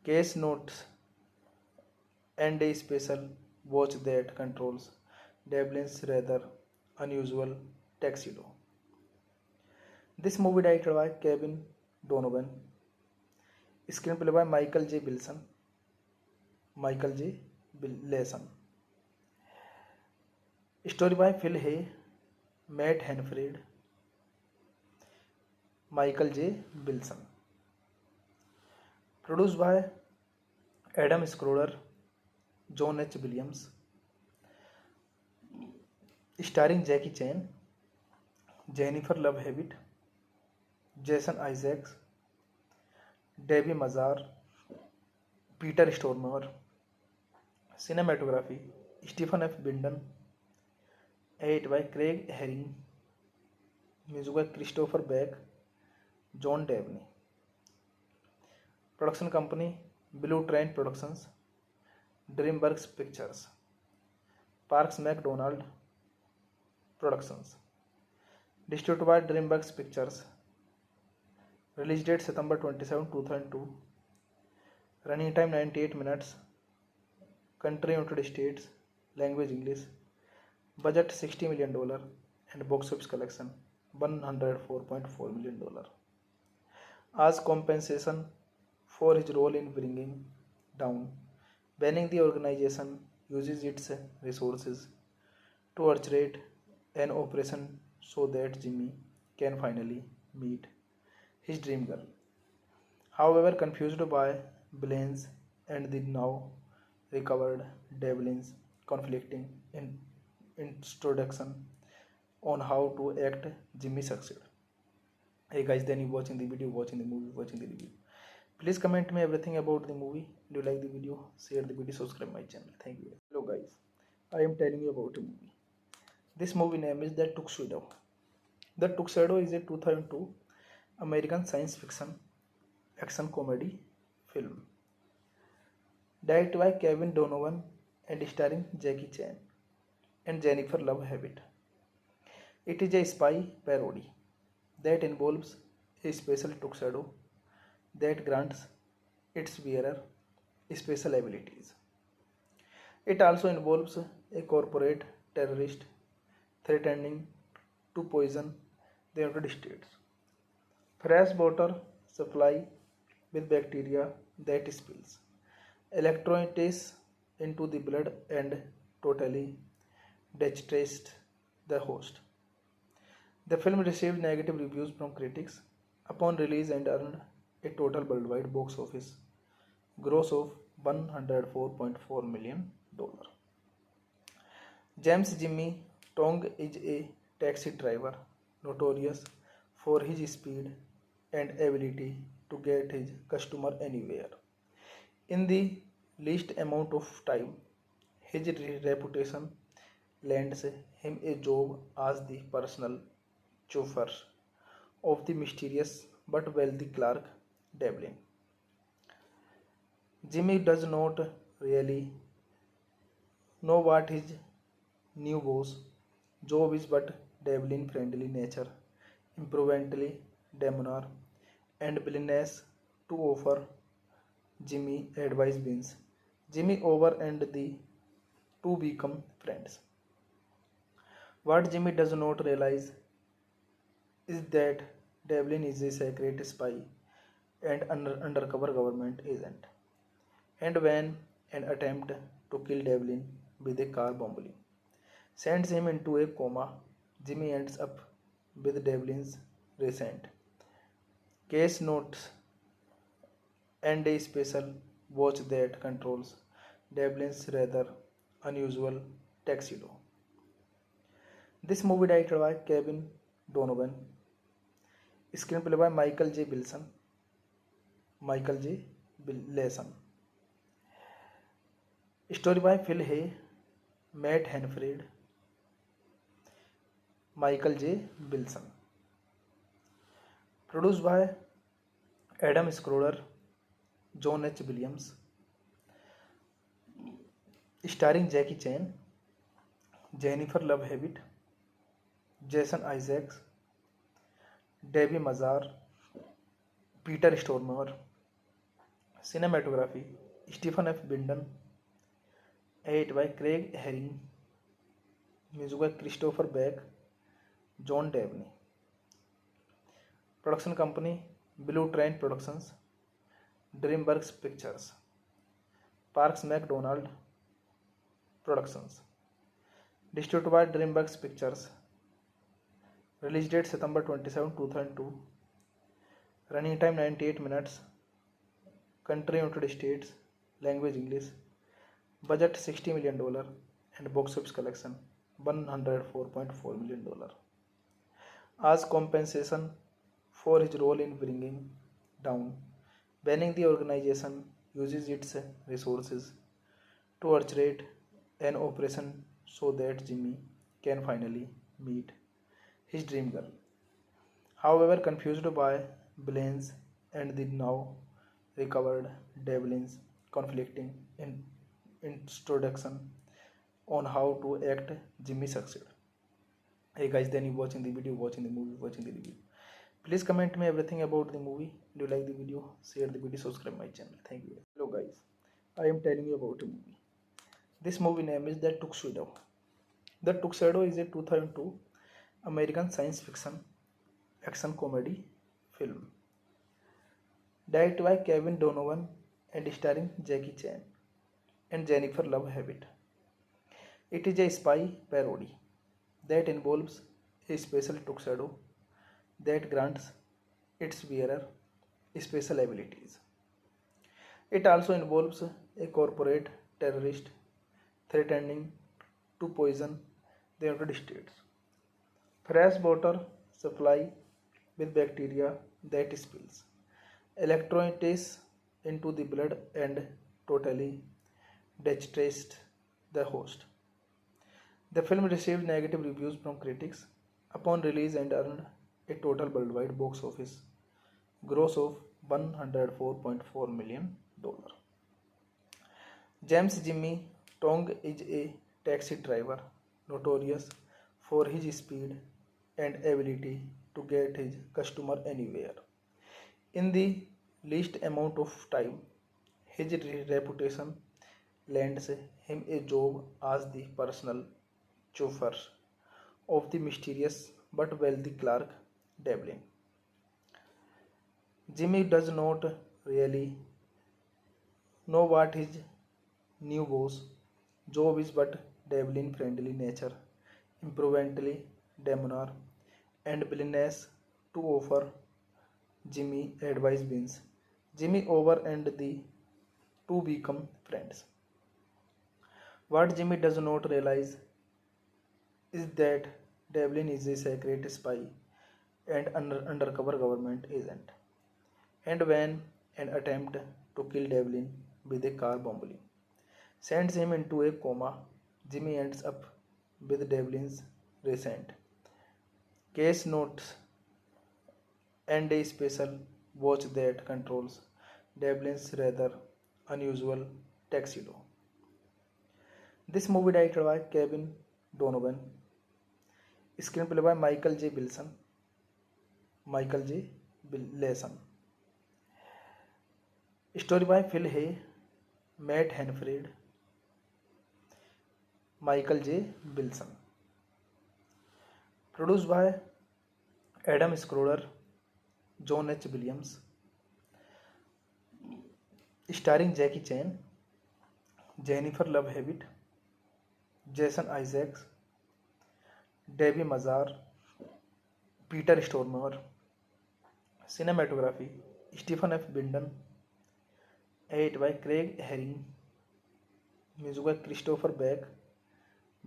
case notes and a special watch that controls Devlin's rather unusual tuxedo. This movie directed by Kevin Donovan, screenplay by Michael J. Leeson, story by Phil Hay, Matt Hanford, Michael J. Wilson, produced by Adam Schroeder, John H. Williams, starring Jackie Chan, Jennifer Love Hewitt, Jason Isaacs, Debbie Mazar, Peter Stormare. Cinematography Stephen F. Binden, edited by Craig Herring, music by Christopher Beck, John Dabney. Production company Blue Train Productions, DreamWorks Pictures, Parks McDonald Productions. Distributed by DreamWorks Pictures. Release date September 27, 2002. Running time 98 minutes. Country United States. Language English. Budget $60 million and box office collection $104.4 million. As compensation for his role in bringing down, banning the organization uses its resources to orchestrate an operation so that Jimmy can finally meet his dream girl. However, confused by Blaine's and the now recovered Devlin's conflicting introduction on how to act, Jimmy succeed. Hey guys, then you watching the video, watching the movie, watching the review. Please comment me everything about the movie. Do you like the video? Share the video, subscribe my channel. Thank you. Hello guys, I am telling you about a movie. This movie name is The Tuxedo. The Tuxedo is a 2002 American science fiction action comedy film. Directed by Kevin Donovan and starring Jackie Chan and Jennifer Love Hewitt. It is a spy parody that involves a special tuxedo that grants its wearer special abilities. It also involves a corporate terrorist threatening to poison the United States. Fresh water supply with bacteria that spills electrolytes into the blood and totally dehydrates the host. The film received negative reviews from critics upon release and earned a total worldwide box office gross of $104.4 million. James Jimmy Tong is a taxi driver notorious for his speed and ability to get his customer anywhere in the least amount of time. His reputation lands him a job as the personal chauffeur of the mysterious but wealthy Clark Devlin. Jimmy does not really know what his new boss job is, but Devlin friendly nature, imprudently debonair, and willingness to offer Jimmy advice wins Jimmy over and the two become friends. What Jimmy does not realize is that Devlin is a secret spy and undercover government agent. And when an attempt to kill Devlin with a car bombing sends him into a coma, Jimmy ends up with Devlin's recent case notes and a special watch that controls Devlin's rather unusual tuxedo. This movie directed by Kevin Donovan, screenplay by Michael J. Leeson, story by Phil Hay, Matt Hanford, Michael J. Wilson, produced by Adam Schroeder, John H. Williams, starring Jackie Chan, Jennifer Love Hewitt, Jason Isaacs, Debbie Mazar, Peter Stormare. Cinematography Stephen F. Binden, edited by Craig Herring, music by Christopher Beck, John Dabney. Production company Blue Train Productions, DreamWorks Pictures, Parks McDonald Productions. Distributed by DreamWorks Pictures. Release date September 27, 2002. Running time 98 minutes. Country United States. Language English. Budget $60 million and box office collection $104.4 million. As compensation for his role in bringing down banning, the organization uses its resources to orchestrate an operation so that Jimmy can finally meet his dream girl. However, confused by Blaine's and the now recovered Devlin's conflicting introduction on how to act, Jimmy succeed. Hey guys, then you watching the video, watching the movie, watching the review. Please comment me everything about the movie. Do you like the video? Share the video, subscribe my channel. Thank you. Hello guys, I am telling you about a movie. This movie name is The Tuxedo. The Tuxedo is a 2002 American science fiction action comedy film. Directed by Kevin Donovan and starring Jackie Chan and Jennifer Love Hewitt. It is a spy parody that involves a special tuxedo that grants its wearer special abilities. It also involves a corporate terrorist threatening to poison the United States. Fresh water supply with bacteria that spills electrolytes into the blood and totally dehydrates the host. The film received negative reviews from critics upon release and earned a total worldwide box office gross of $104.4 million. James Jimmy Tong is a taxi driver notorious for his speed and ability to get his customer anywhere in the least amount of time. His reputation lands him a job as the personal chauffeur of the mysterious but wealthy Clark Devlin. Jimmy does not really know what his new boss job is, but Devlin friendly nature, imprudently demeanor, and willingness to offer Jimmy advice wins Jimmy over and the two become friends. What Jimmy does not realize is that Devlin is a secret spy and undercover government agent. And when an attempt to kill Devlin with a car bombing sends him into a coma, Jimmy ends up with Devlin's recent case notes and a special watch that controls Devlin's rather unusual tuxedo. This movie directed by Kevin Donovan, screenplay by Michael J. Leeson, story by Phil Hay, Matt Hanford, Michael J. Wilson, produced by Adam Schroeder, John H. Williams, starring Jackie Chan, Jennifer Love Hewitt, Jason Isaacs, Debbie Mazar, Peter Stormare. Cinematography Stephen F. Binden, edited by Craig Herring, music by Christopher Beck,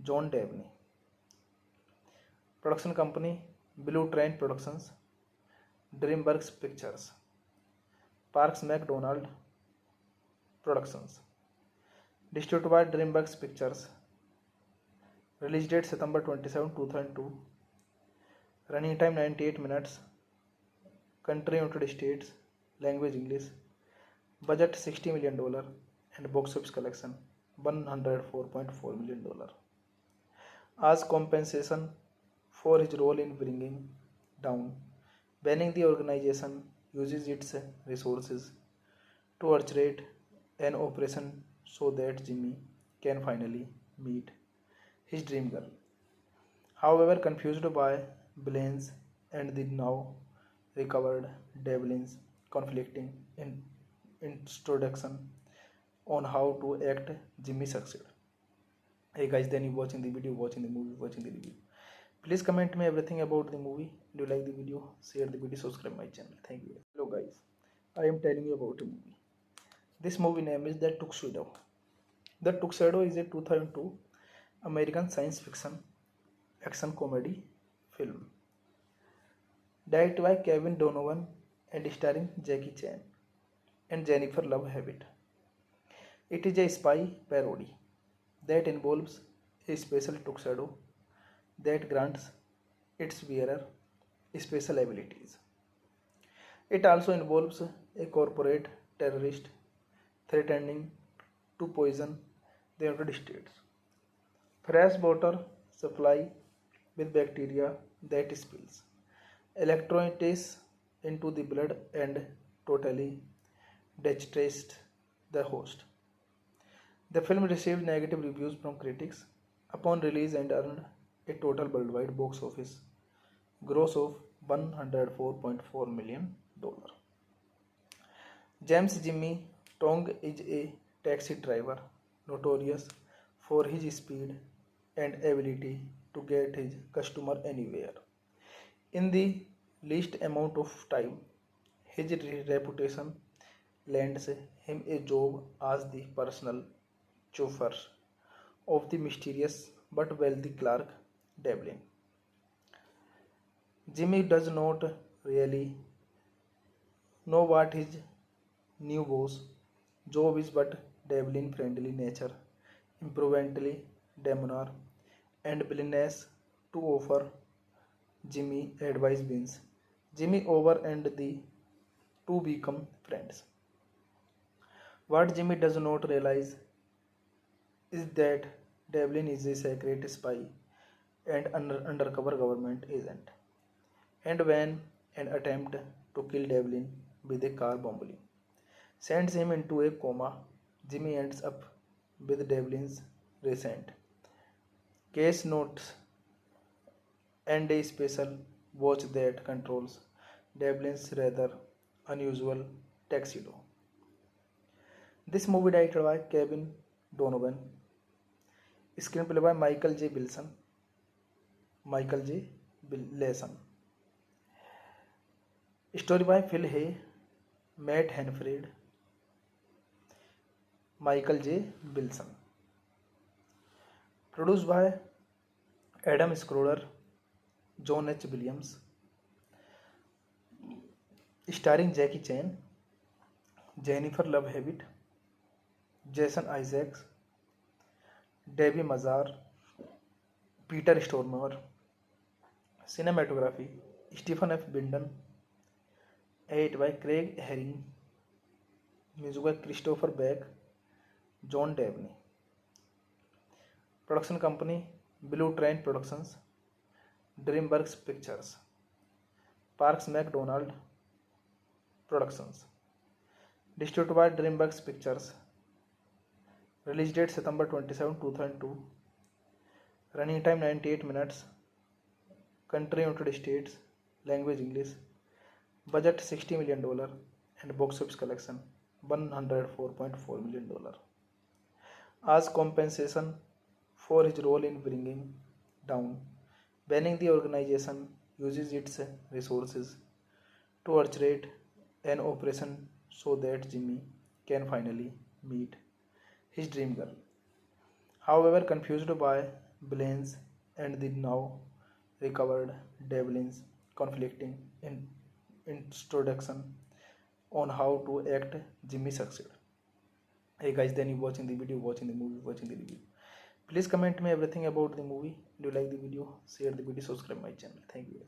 John Dabney. Production company Blue Train Productions, DreamWorks Pictures, Parks McDonald Productions. Distributed by DreamWorks Pictures. Release date September 27, 2002. Running time 98 minutes. Country United States. Language English. Budget $60 million and box office collection $104.4 million. As compensation for his role in bringing down banning, the organization uses its resources to orchestrate an operation so that Jimmy can finally meet his dream girl. However, confused by Blaine's and the now recovered Devlin's conflicting introduction on how to act, Jimmy succeeds. Hey guys, then you watching the video, watching the movie, watching the review. Please comment me everything about the movie. Do you like the video? Share the video, subscribe my channel. Thank you. Hello guys, I am telling you about a movie. This movie name is The Tuxedo. The Tuxedo is a 2002 American science fiction action comedy film directed by Kevin Donovan and starring Jackie Chan and Jennifer Love Hewitt. It is a spy parody that involves a special tuxedo that grants its wearer special abilities. It also involves a corporate terrorist threatening to poison the United States. Fresh water supply with bacteria that spills electrolytes into the blood and totally devastates the host. The film received negative reviews from critics upon release and earned a total worldwide box office gross of $104.4 million. James Jimmy Tong is a taxi driver notorious for his speed and ability to get his customer anywhere in the least amount of time. His reputation lands him a job as the personal chauffeur of the mysterious but wealthy Clark Devlin. Jimmy does not really know what his new boss job is, but Devlin friendly nature, imprudently demeanor, and willingness to offer Jimmy advice wins Jimmy over and the two become friends. What Jimmy does not realize is that Devlin is a secret spy and undercover government agent. And when an attempt to kill Devlin with a car bombing sends him into a coma, Jimmy ends up with Devlin's recent case notes and a special watch that controls Devlin's rather unusual tuxedo. This movie directed by Kevin Donovan, screenplay by Michael J. Leeson, story by Phil Hay, Matt Hanford, Michael J. Wilson, produced by Adam Schroeder, John H. Williams, starring Jackie Chan, Jennifer Love Hewitt, Jason Isaacs, Debbie Mazar, Peter Stormare, cinematography Stephen F. Binden, edited by Craig Herring, music by Christopher Beck, John Dabney. Production company Blue Train Productions, DreamWorks Pictures, Parks McDonald Productions. Distributed by DreamWorks Pictures. Release date September 27, 2002. Running time 98 minutes. Country United States. Language English. Budget $60 million and box office collection $104.4 million. As compensation for his role in bringing down banning, the organization uses its resources to orchestrate an operation so that Jimmy can finally meet his dream girl. However, confused by Blaine's and the now recovered Devlin's conflicting introduction on how to act, Jimmy succeed. Hey guys, then you watching the video, watching the movie, watching the review. Please comment me everything about the movie. Do you like the video? Share the video, subscribe my channel. Thank you guys.